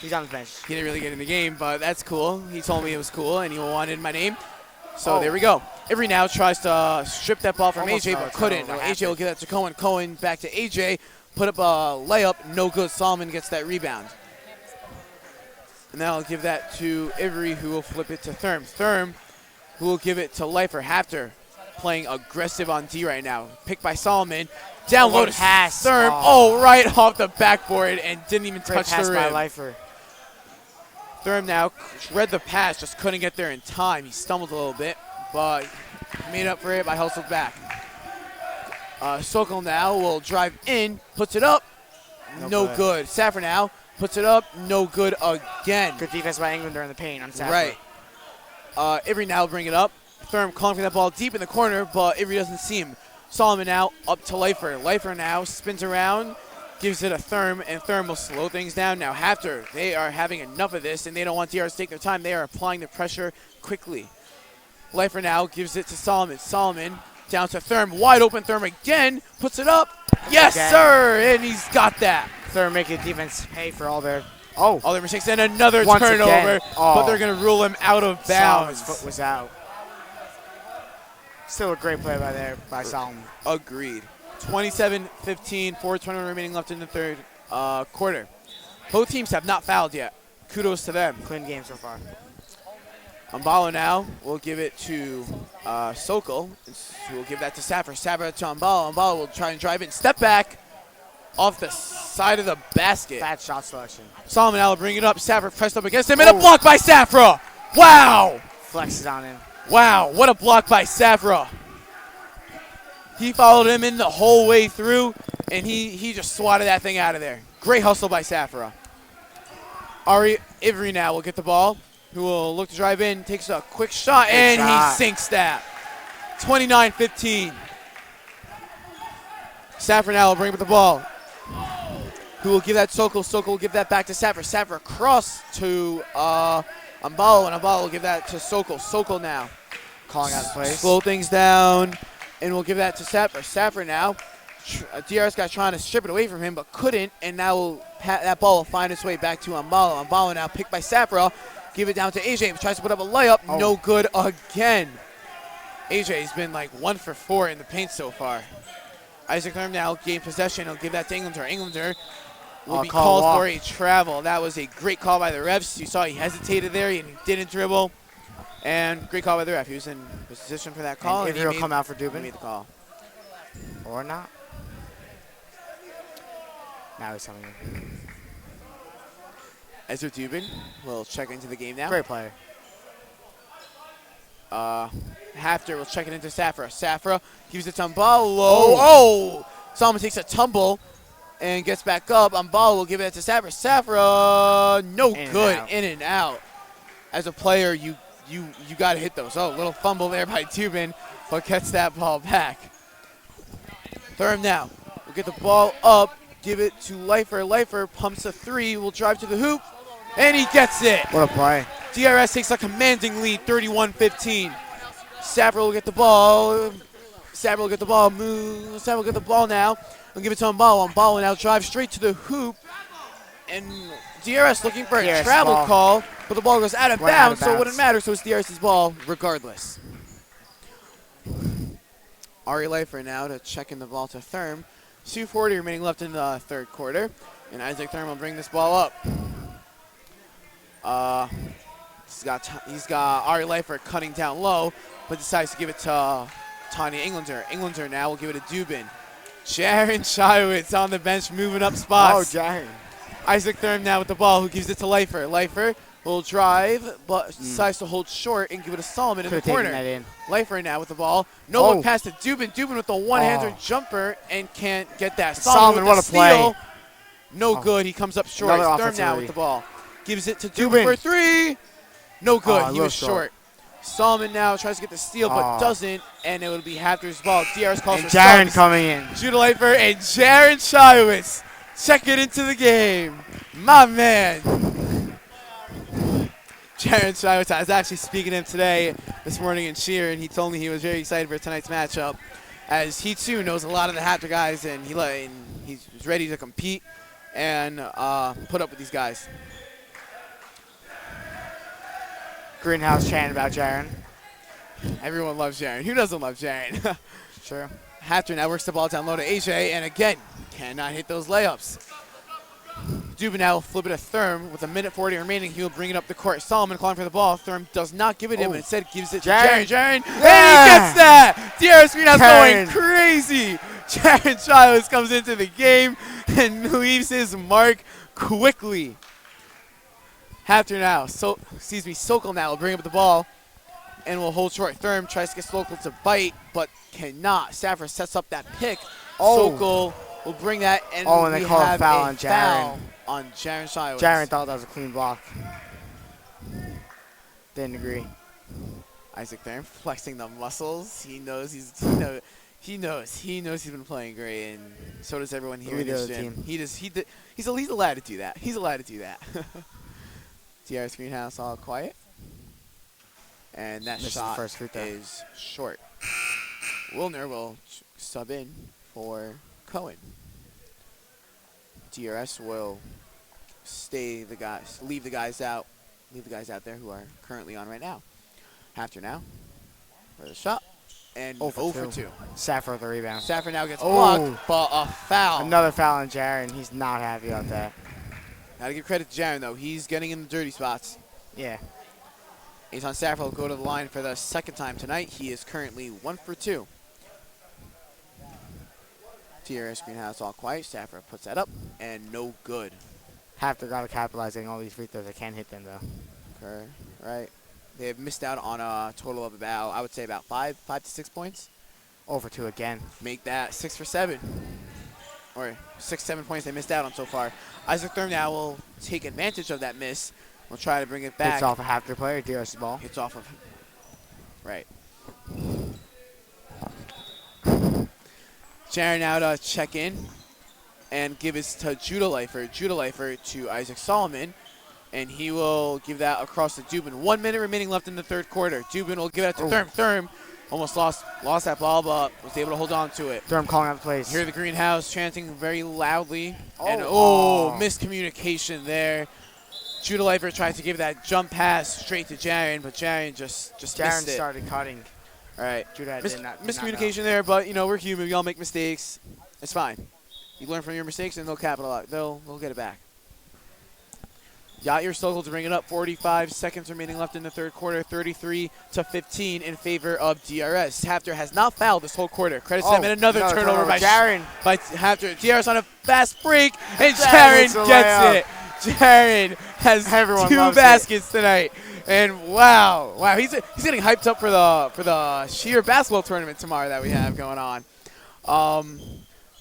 He's on the bench. he didn't really get in the game, but that's cool. He told me it was cool and he wanted my name. So there we go. Avery now tries to strip that ball from Almost AJ, but couldn't. AJ will give that to Cohen. Cohen back to AJ. Put up a layup. No good. Solomon gets that rebound. And then I'll give that to Avery, who will flip it to Therm. Therm, who will give it to Lifer. Haftr playing aggressive on D right now. Picked by Solomon. Down low to pass. Therm. Oh, right off the backboard and didn't even Great touch pass the by rim. Lifer. Therm now read the pass, just couldn't get there in time. He stumbled a little bit, but made up for it by hustled back. Sokol now will drive in, puts it up, no good. Haftr now puts it up, no good again. Good defense by Englander in the paint on Haftr. Right. Avery now will bring it up. Therm calling for that ball deep in the corner, but Avery doesn't see him. Solomon now up to Lifer. Lifer now spins around, gives it a Therm, and Therm will slow things down. Now Haftr, they are having enough of this, and they don't want DRs to take their time. They are applying the pressure quickly. Lifer now gives it to Solomon. Solomon down to Therm. Wide open Therm again. Puts it up. Yes, sir! And he's got that. Therm making defense pay for all their mistakes. And another Once turnover, again. but they're going to rule him out of bounds. Solomon's foot was out. Still a great play by Solomon. Agreed. 27-15, 4:21 remaining left in the third quarter. Both teams have not fouled yet. Kudos to them. Clean game so far. Ambalo now will give it to Sokol. We'll give that to Haftr. Haftr to Ambalo. Ambalo will try and drive in. Step back off the side of the basket. Bad shot selection. Solomon now will bring it up. Haftr pressed up against him. And a block by Haftr. Wow. Flexes on him. Wow. What a block by Haftr. He followed him in the whole way through, and he just swatted that thing out of there. Great hustle by Haftr. Avery now will get the ball, who will look to drive in, takes a quick shot, and he sinks that. 29-15. Haftr now will bring up the ball, who will give that to Sokol. Sokol will give that back to Haftr. Haftr across to Ambalo, and Ambalo will give that to Sokol. Sokol now Calling out plays. slow things down. And we'll give that to Haftr. Haftr now, DRS guy trying to strip it away from him, but couldn't. And now that ball will find its way back to Ambalo. Ambalo now picked by Haftr. Give it down to AJ. Tries to put up a layup. No good again. AJ's been like 1 for 4 in the paint so far. Isaac Therm now gained possession. He'll give that to Englander. Englander will be called for a travel. That was a great call by the refs. You saw he hesitated there and he didn't dribble. And great call by the ref. He was in position for that call. And he'll come out for Dubin. He made the call. Or not. Now he's coming in. Ezra Dubin will check into the game now. Great player. Haftr will check it into Haftr. Haftr gives it to Ambalo. Solomon takes a tumble and gets back up. Ambalo will give it to Haftr. Haftr, no good. In and out. As a player, you got to hit those. Little fumble there by Dubin, but gets that ball back. Therm now will get the ball up, give it to Lifer. Lifer pumps a 3, will drive to the hoop, and he gets it. What a play. DRS takes a commanding lead, 31-15. Haftr will get the ball. Haftr will get the ball. Haftr will get the ball now. We'll give it to Ambalo. Ambalo now drives straight to the hoop, and DRS looking for a travel call, but the ball goes out of bounds, so it wouldn't matter, so it's DRS's ball regardless. Ari Lifer now to check in the ball to Therm. 2:40 remaining left in the third quarter, and Isaac Therm will bring this ball up. He's got Ari Lifer cutting down low, but decides to give it to Tanya Englander. Englander now will give it to Dubin. Jaron Shiwitz on the bench moving up spots. Jaron. Isaac Therm now with the ball, who gives it to Lifer. Lifer will drive, but decides to hold short and give it to Solomon in the corner. Lifer now with the ball. No look pass to Dubin. Dubin with the one-hander jumper and can't get that. Solomon what a play. No good. He comes up short. Therm now with the ball. Gives it to Dubin for 3. No good. He was short. Solomon now tries to get the steal, but doesn't, and it would be Haftr's ball. DRS calls for Jaron coming in. Judah Lifer and Jaron Shiwitz checking into the game. My man. Jaron Shiwitz, I was actually speaking to him this morning in cheer, and he told me he was very excited for tonight's matchup. as he too knows a lot of the Haftr guys, and he's ready to compete and put up with these guys. Greenhouse chanting about Jaren. Everyone loves Jaren. Who doesn't love Jaren? Sure. Haftr now works the ball down low to AJ, and again, cannot hit those layups. Dubin now flip it to Therm with 1:40 remaining. He'll bring it up the court. Solomon calling for the ball. Therm does not give it him, and instead gives it to Jaren. Yeah. And he gets that! Drs Greenhouse going crazy. Jaren Childs comes into the game and leaves his mark quickly. Haftr now, Sokol now will bring up the ball and will hold short. Therm tries to get Sokol to bite, but cannot. Saffron sets up that pick. Sokol will bring that, and and we they call a have foul a on Jaren. foul on Jaren Childs. Jaren thought that was a clean block. Didn't agree. Isaac Therm flexing the muscles. He knows he's been playing great, and so does everyone here in this gym. He's allowed to do that. He's allowed to do that. DR's Greenhouse all quiet, and that shot is short. Wilner will sub in for Cohen. DRS will leave the guys out there who are currently on right now. Haftr now for the shot, and 0 for 2. Saffron with the rebound. Saffron now gets blocked, but a foul. Another foul on Jaren. He's not happy about that. Gotta give credit to Jaren though. He's getting in the dirty spots. Yeah. Aton Saffron will go to the line for the second time tonight. He is currently 1 for 2. TRS Greenhouse all quiet. Saffron puts that up, and no good. Haftr got to capitalize on all these free throws. They can't hit them, though. Okay, right. They have missed out on a total of about 5 to 6 points. 0 for 2 again. Make that 6 for 7. Or 6-7 points they missed out on so far. Isaac Therm now will take advantage of that miss. We'll try to bring it back. It's off a Haftr player, DRS ball. It's off of, right. Jaren now to check in and give it to Judah Leifer to Isaac Solomon. And he will give that across to Dubin. 1 minute remaining left in the third quarter. Dubin will give it to Therm. Therm almost lost that ball, but was able to hold on to it. Therm calling out the plays. Hear the Greenhouse chanting very loudly. Oh. And miscommunication there. Judah Leifer tries to give that jump pass straight to Jaren, but Jaren just missed it. Jaren started cutting. All right. Judah did not miscommunication there, but we're human. We all make mistakes. It's fine. You learn from your mistakes, and they'll capitalize. They'll get it back. Yair Sokol to bring it up. 45 seconds remaining left in the third quarter. 33-15 in favor of DRS. Haftr has not fouled this whole quarter. Credit to them, and another turnover by Jaren. By Haftr. DRS on a fast break, and Jaren gets it. Jaren has 2 baskets tonight, and wow, he's getting hyped up for the sheer basketball tournament tomorrow that we have going on.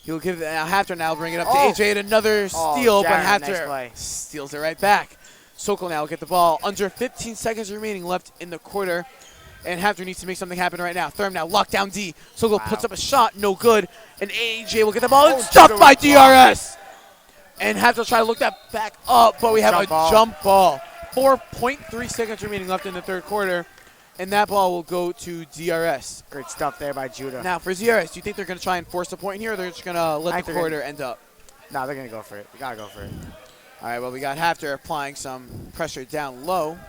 He'll give Haftr now, bring it up to AJ, and another steal, but Haftr steals it right back. Sokol now will get the ball. Under 15 seconds remaining left in the quarter, and Haftr needs to make something happen right now. Therm now locked down D. Sokol puts up a shot, no good, and AJ will get the ball and stopped by DRS. And Haftr try to look that back up, but we have a jump ball. 4.3 seconds remaining left in the third quarter, and that ball will go to DRS. Great stuff there by Judah. Now, for DRS, do you think they're going to try and force a point here, or they're just going to let the quarter end up? No, they're going to go for it. They got to go for it. All right, well, we got Haftr applying some pressure down low.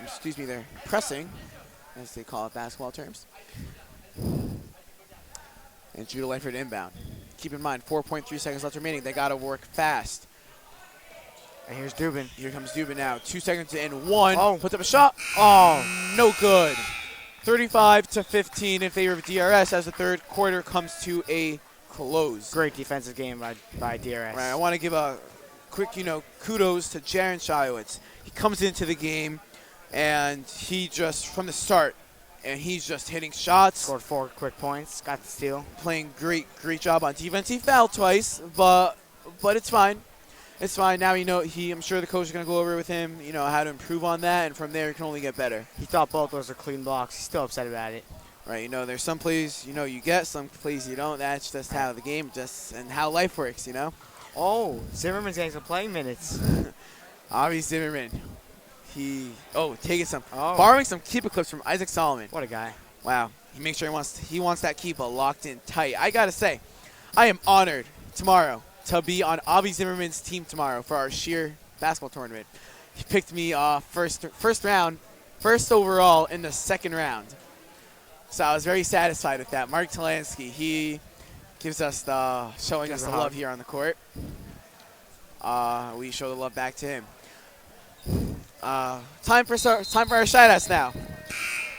Excuse me, they're pressing, as they call it basketball terms. And Judah Leifer inbound. Keep in mind, 4.3 seconds left remaining. They got to work fast. And here's Dubin. Here comes Dubin now. 2 seconds in. 1. Puts up a shot. No good. 35-15 in favor of DRS as the third quarter comes to a close. Great defensive game by DRS. Right. I want to give a quick, kudos to Jaren Childs. He comes into the game, and he just, from the start, and he's just hitting shots. Scored 4 quick points. Got the steal. Playing great job on defense. He fouled twice, but it's fine. It's fine. Now I'm sure the coach is going to go over with him, how to improve on that, and from there he can only get better. He thought both those are clean blocks. He's still upset about it. Right. There's some plays, you get, some plays you don't. That's just how the game and how life works, Oh, Zimmerman's getting some playing minutes. Avi Zimmerman. Borrowing some keeper clips from Isaac Solomon. What a guy. Wow. He makes sure he wants that keeper locked in tight. I got to say, I am honored tomorrow to be on Avi Zimmerman's team tomorrow for our sheer basketball tournament. He picked me first round, first overall in the second round. So I was very satisfied with that. Mark Talansky, he gives us showing us the love here on the court. We show the love back to him. Time for our shout-outs now.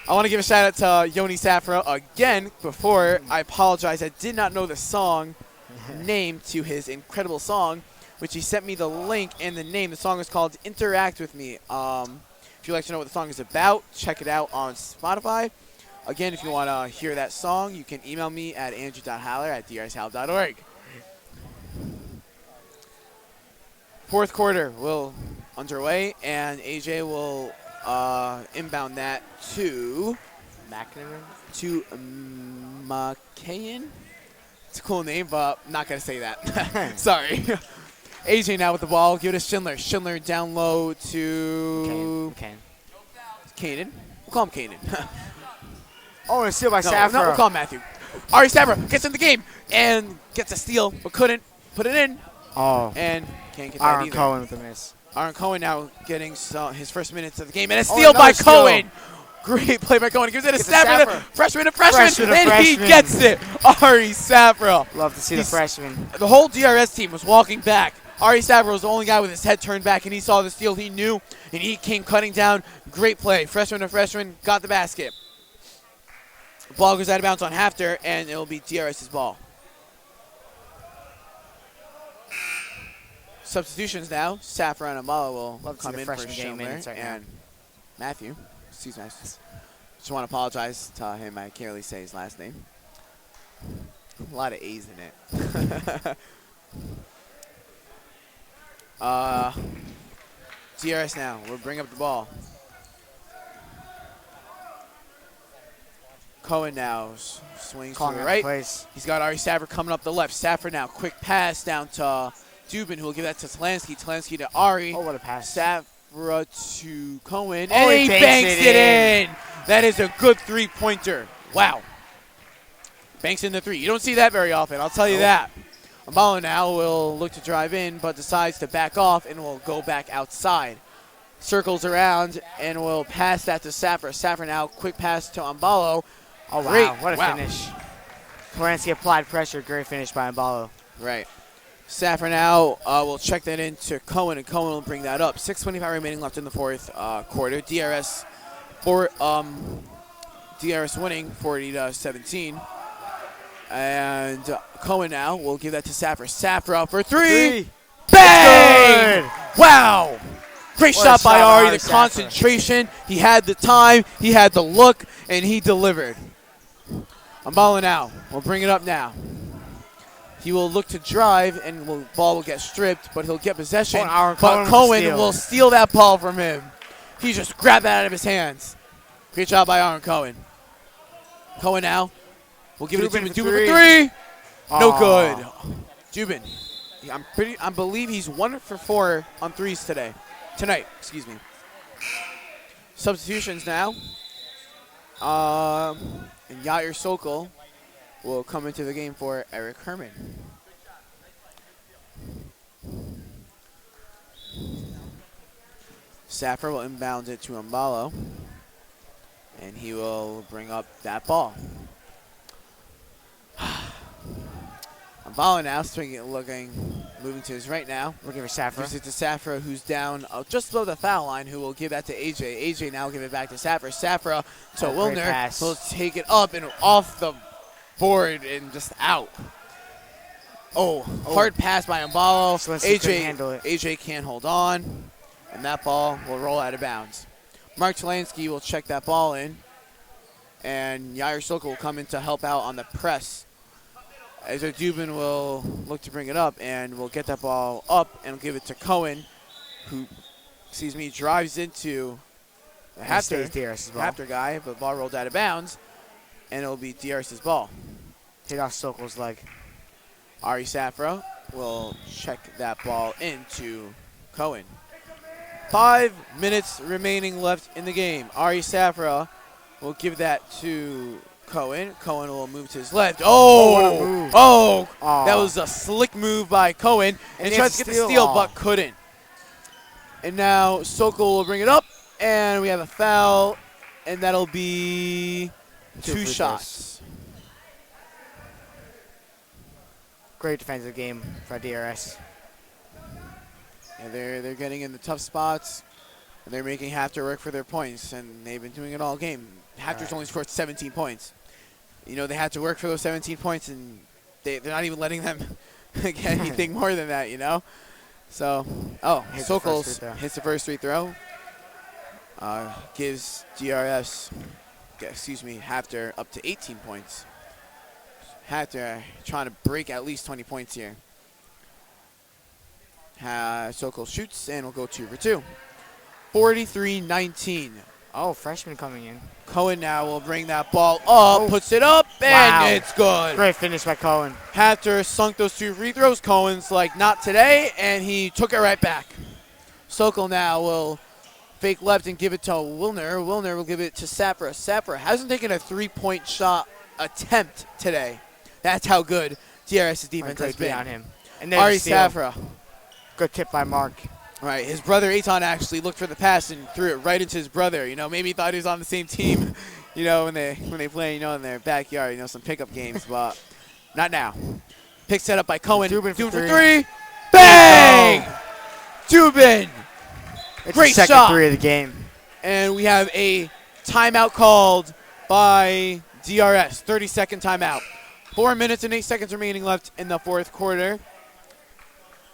I want to give a shout-out to Yoni Safra again. Before, I apologize. I did not know the song name to his incredible song, which he sent me the link and the name. The song is called Interact With Me. If you'd like to know what the song is about, check it out on Spotify. Again, if you want to hear that song, you can email me at andrew.haller@drshal.org. Fourth quarter will underway, and AJ will inbound that to McCain. It's a cool name, but I'm not going to say that. Sorry. AJ now with the ball. Give it to Schindler. Schindler down low to Kanan. We'll call him Kanan. Oh, and a steal by Safra. No, we'll call him Matthew. Ari Safra gets in the game and gets a steal, but couldn't put it in. Oh. And can't get that Aaron either. Cohen with the miss. Aaron Cohen now getting his first minutes of the game. And a steal by Cohen. Great play by Cohen. Gives it to Safra. Freshman. And he gets it. Ari Safra. Love to see the freshman. The whole DRS team was walking back. Ari Safra was the only guy with his head turned back, and he saw the steal. He knew, and he came cutting down. Great play. Freshman, got the basket. The ball goes out of bounds on Haftr, and it will be DRS's ball. Substitutions now. Safra and Amala will come in for Schindler and Matthew. Excuse me. I just want to apologize to him. I can't really say his last name. A lot of A's in it. DRS now. We'll bring up the ball. Cohen now swings to the right. He's got Ari Safra coming up the left. Safra now. Quick pass down to Dubin, who will give that to Talansky. Talansky to Ari. Oh, what a pass. Safra to Cohen. And he banks it in. That is a good three-pointer. Wow. Banks in the three. You don't see that very often, I'll tell you that. Ambalo now will look to drive in, but decides to back off and will go back outside. Circles around and will pass that to Safra. Safra now, quick pass to Ambalo. Oh, wow. What a finish. Talansky applied pressure. Great finish by Ambalo. Right. Safra now will check that into Cohen, and Cohen will bring that up. 6:25 remaining left in the fourth quarter. DRS winning 40-17. And Cohen now will give that to Safra. Safra for three. Bang! Wow! Great shot by Ari. The concentration. He had the time. He had the look, and he delivered. Ambalo now. We'll bring it up now. He will look to drive, and the ball will get stripped, but he'll get possession. But Cohen will steal that ball from him. He just grabbed that out of his hands. Great job by Aaron Cohen. Cohen now. We'll give it to Dubin. Dubin for three. No good. Dubin. I believe he's 1 for 4 on threes tonight. Excuse me. Substitutions now. And Yair Sokol will come into the game for Eric Herman. Safra will inbound it to Ambalo, and he will bring up that ball. Ambalo now moving to his right now. Looking for Safra. Gives it to Safra, who's down just below the foul line, who will give that to AJ. AJ now give it back to Safra. Safra to Wilner. He'll take it up and off the board and just out. Hard pass by Ambalo. AJ can't hold on, and that ball will roll out of bounds. Mark Talansky will check that ball in, and Yair Sokol will come in to help out on the press. As Dubin will look to bring it up, and will get that ball up and give it to Cohen, who, drives into the Haftr guy, but the ball rolled out of bounds, and it'll be DRS's ball. Hit off Sokol's leg. Ari Safra will check that ball into Cohen. 5 minutes remaining left in the game. Ari Safra will give that to Cohen. Cohen will move to his left. Oh, that was a slick move by Cohen. And he tries to get the steal, but couldn't. And now Sokol will bring it up, and we have a foul, and that'll be 2 shots. Great defensive game for DRS. Yeah, they're getting in the tough spots, and they're making Haftr work for their points, and they've been doing it all game. Hafter's only scored 17 points. You know, they had to work for those 17 points, and they're not even letting them get anything more than that, you know? So, Sokol hits the first free throw. Gives Haftr up to 18 points. Haftr trying to break at least 20 points here. Sokol shoots, and we'll go 2 for 2. 43-19. Oh, freshman coming in. Cohen now will bring that ball up, puts it up, and it's good. Great finish by Cohen. Haftr sunk those 2 free throws. Cohen's like, not today, and he took it right back. Sokol now will fake left and give it to Wilner. Wilner will give it to Sapra. Sapra hasn't taken a 3-point shot attempt today. That's how good DRS's defense has been. On him. And Ari Sapra. Good tip by Mark. Right, his brother Eitan actually looked for the pass and threw it right into his brother. You know, maybe he thought he was on the same team. You know, when they play, you know, in their backyard, you know, some pickup games, but not now. Pick set up by Cohen. Dubin for 3. Bang! Dubin. Great shot. Second 3 of the game. And we have a timeout called by DRS. 30-second timeout. 4 minutes and 8 seconds remaining left in the 4th quarter.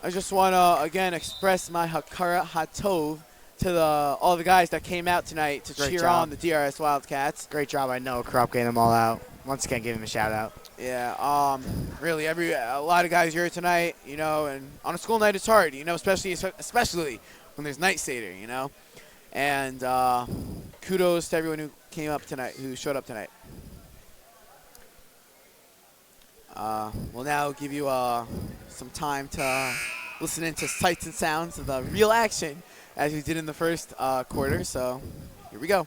I just want to, again, express my Hakara Hatov to all the guys that came out tonight to cheer on the DRS Wildcats. Great job. I know Krop getting them all out. Once again, give him a shout-out. Yeah, really, a lot of guys here tonight, you know, and on a school night it's hard, you know, especially when there's night Seder, you know. And kudos to everyone who came up tonight, who showed up tonight. We'll now give you some time to listen into sights and sounds of the real action as we did in the first quarter. So here we go.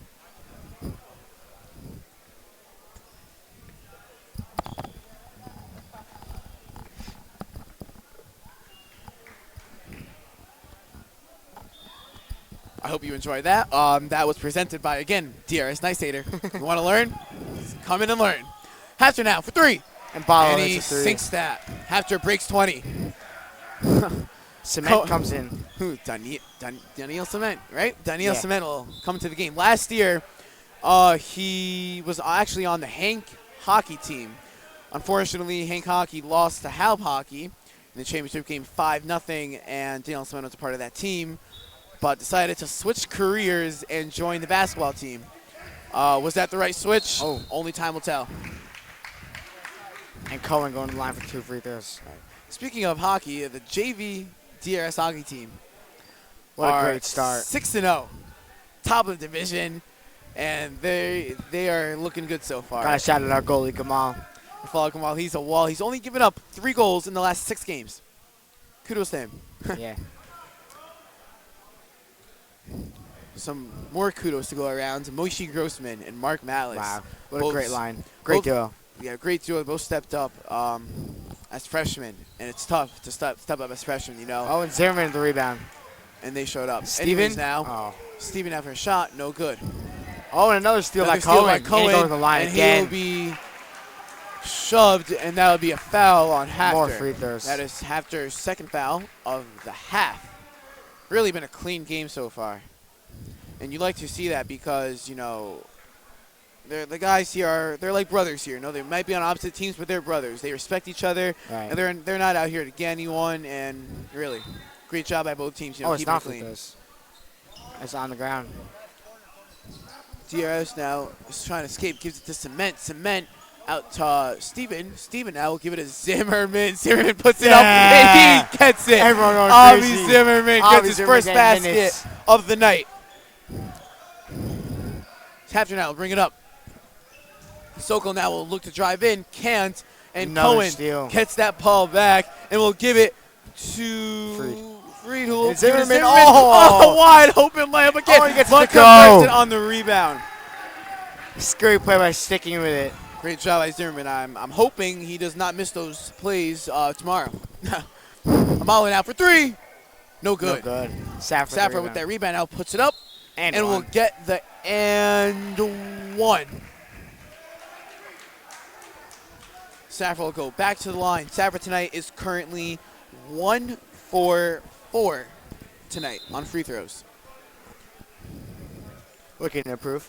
I hope you enjoyed that. That was presented by, again, DRS Night Seder. You want to learn? Come in and learn. Haftr now for 3. And he sinks that. Haftr breaks 20. Cement comes in. Who? Daniel Cement, right? Daniel Cement will come to the game. Last year, he was actually on the Hank hockey team. Unfortunately, Hank hockey lost to Halb hockey in the championship game 5-0, and Daniel Cement was a part of that team, but decided to switch careers and join the basketball team. Was that the right switch? Only time will tell. And Cohen going to the line for 2 free throws. Right. Speaking of hockey, the JV DRS hockey team. What a great start. 6-0. Top of the division. And they are looking good so far. Got to shout out our goalie, Gamal. Gamal, he's a wall. He's only given up 3 goals in the last 6 games. Kudos to him. Yeah. Some more kudos to go around. Moshe Grossman and Mark Matlis. Wow. What a great line. Great duo. Yeah, great duo. They both stepped up as freshmen, and it's tough to step up as freshmen, you know. Oh, and Zimmerman the rebound. And they showed up. Steven now. Steven after a shot, no good. Oh, and another steal by Cohen. Going to the line and again. He'll be shoved, and that'll be a foul on Haftr. More free throws. That is Haftr's 2nd foul of the half. Really been a clean game so far. And you like to see that because, you know, the guys here they're like brothers here. You know, they might be on opposite teams, but they're brothers. They respect each other, and they're not out here to get anyone. And really, great job by both teams. You know, keeping it clean. It's on the ground. DRS now is trying to escape. Gives it to Cement. Cement out to Steven. Steven now will give it to Zimmerman. Zimmerman puts it up, and he gets it. Everyone going crazy. crazy. Zimmerman gets his first basket of the night. Haftr now will bring it up. Sokol now will look to drive in, can't, and Cohen gets that ball back and will give it to Freed, who will Zimmerman. Wide open layup again. He gets but to go on the rebound. Scary play by sticking with it. Great job by Zimmerman. I'm hoping he does not miss those plays tomorrow. Amalo now for 3. No good. No good. Safford with that rebound now puts it up. And we'll get the and 1. Safford will go back to the line. Safford tonight is currently 1 for 4 tonight on free throws. Looking to improve.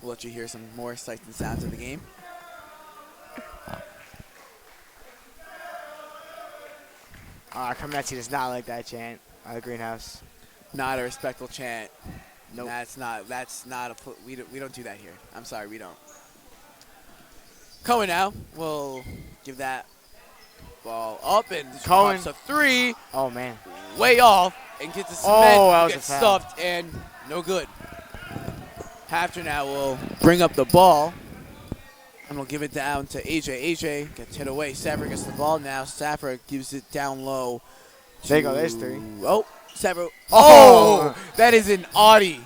We'll let you hear some more sights and sounds of the game. Carmetti does not like that chant out of the greenhouse. Not a respectful chant. Nope. That's not we don't do that here. I'm sorry, we don't. Cohen now will give that ball up and Cohen pops a 3. Oh man. Way off and gets the cement. Oh, that was gets a foul. stuffed and no good. Haftr now will bring up the ball and we'll give it down to AJ. AJ gets hit away. Safford gets the ball now. Safford gives it down low. There you go. There's 3. Oh, Safford. Oh, that is an Audi.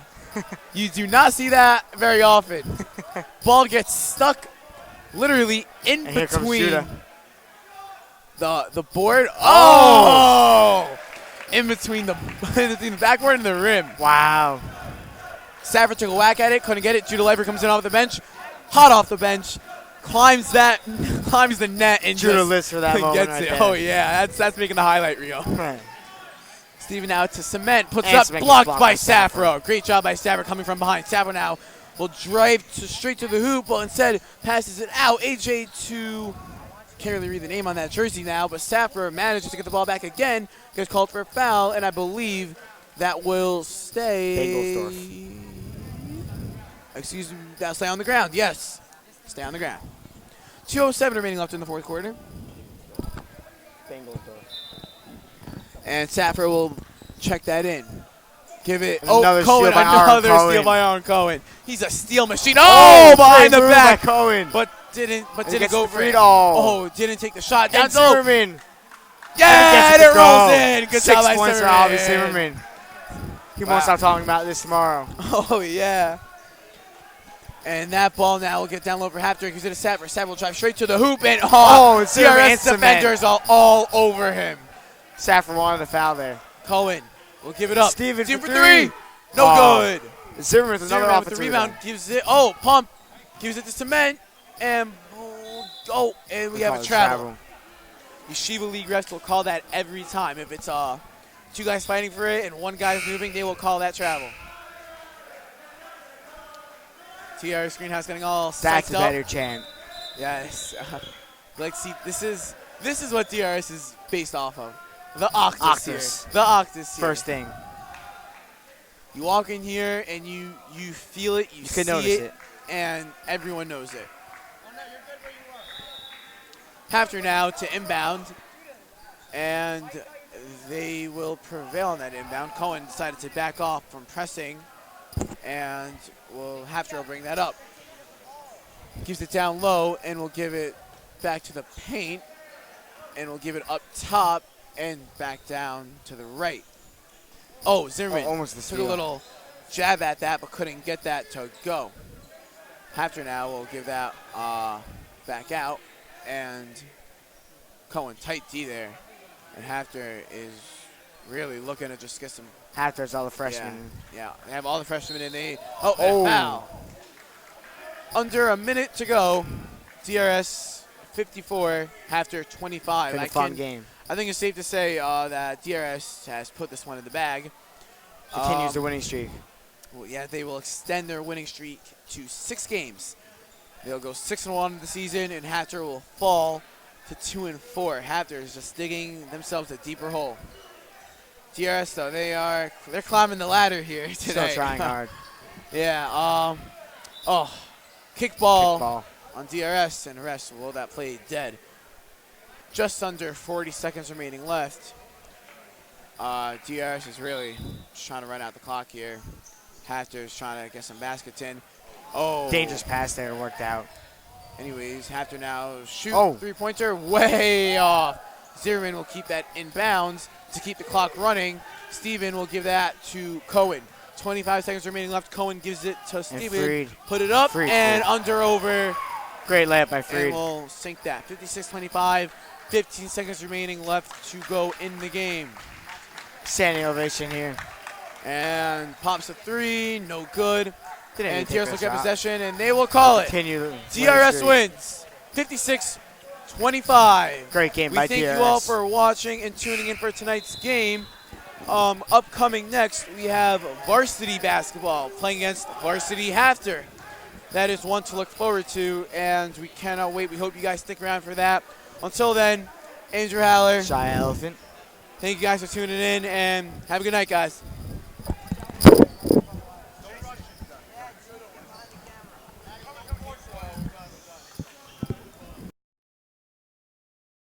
You do not see that very often. Ball gets stuck literally in And between the board. Oh! In between the backboard and the rim. Wow. Safford took a whack at it, couldn't get it. Judah Leifer comes in off the bench, hot off the bench, climbs the net and Judah just lives for that moment gets right it. there. Oh yeah, that's making the highlight reel. Man. Steven now to Cement, puts And up, Cement blocked gets by blocked by Saffro. Great job by Saffro coming from behind. Saffro now will drive straight to the hoop, but instead passes it out. AJ to, can't really read the name on that jersey now, but Saffro manages to get the ball back again, gets called for a foul, and I believe that will stay. Bengelsdorf. Excuse me, that'll stay on the ground. Yes, stay on the ground. 2:07 remaining left in the fourth quarter. And Safford will check that in. Give it. Another Cohen. steal by Another Aaron steal Cohen. by Aaron Cohen. He's a steal machine. Oh, behind the great move back. by Cohen. But didn't gets go the for free it. throw. Oh, didn't take the shot. Down And low. Zimmerman. Yeah, and it rolls in. Good 6 job by points for Zimmerman. Albie Zimmerman. He won't stop talking about this tomorrow. Oh, yeah. And that ball now will get down low for Haftr. Gives it to Safford. Safford will drive straight to the hoop. And Zimmerman DRS defenders are all over him. Safford wanted the foul there. Cohen will give it up. Steven for for 3. three. No good. Zimmerman with another Zimmerman with offensive the rebound. Gives it. Oh, pump. Gives it to Cement. And we have a travel. Yeshiva League refs will call that every time. If it's 2 guys fighting for it and 1 guy's moving, they will call that travel. TR Screenhouse getting all That's psyched a up. better chant. Yes. See, this is what DRS is based off of. The Octus here. The Octus here. First thing. You walk in here and you feel it, you see can notice it, and everyone knows it. Haftr now to inbound, and they will prevail on that inbound. Cohen decided to back off from pressing, and Haftr will bring that up. Gives it down low, and will give it back to the paint, and will give it up top and back down to the right. Oh, Zimmerman almost took a little jab at that, but couldn't get that to go. Haftr now will give that back out, and Cohen tight D there. And Haftr is really looking to just get some. Haftr's all the freshmen. Yeah, they have all the freshmen in. Foul. Under a minute to go. DRS 54, Haftr 25. Been a fun game. I think it's safe to say that DRS has put this one in the bag. Continues the winning streak. Well, yeah, they will extend their winning streak to 6 games. They'll go 6-1 the season, and Haftr will fall to 2-4. Haftr is just digging themselves a deeper hole. DRS though, they're climbing the ladder here today. Still trying hard. Yeah. Kickball on DRS, and the rest will that play dead. Just under 40 seconds remaining left. DRS is really just trying to run out the clock here. Haftr is trying to get some baskets in. Oh. Dangerous pass there, worked out. Anyways, Haftr now shoot 3-pointer three-pointer way off. Zimmerman will keep that in bounds to keep the clock running. Steven will give that to Cohen. 25 seconds remaining left. Cohen gives it to Steven. Put it up and under over. Great layup by Freed. And we'll sink that. 56-25. 15 seconds remaining left to go in the game. Standing ovation here. And pops a three. No good. And DRS DRS will get possession, and they will call it. DRS wins. 56-25. Great game by DRS. We thank you all for watching and tuning in for tonight's game. Upcoming next, we have varsity basketball playing against Varsity Haftr. That is one to look forward to, and we cannot wait. We hope you guys stick around for that. Until then, Andrew Haller. Shy Elephant. Thank you guys for tuning in, and have a good night, guys.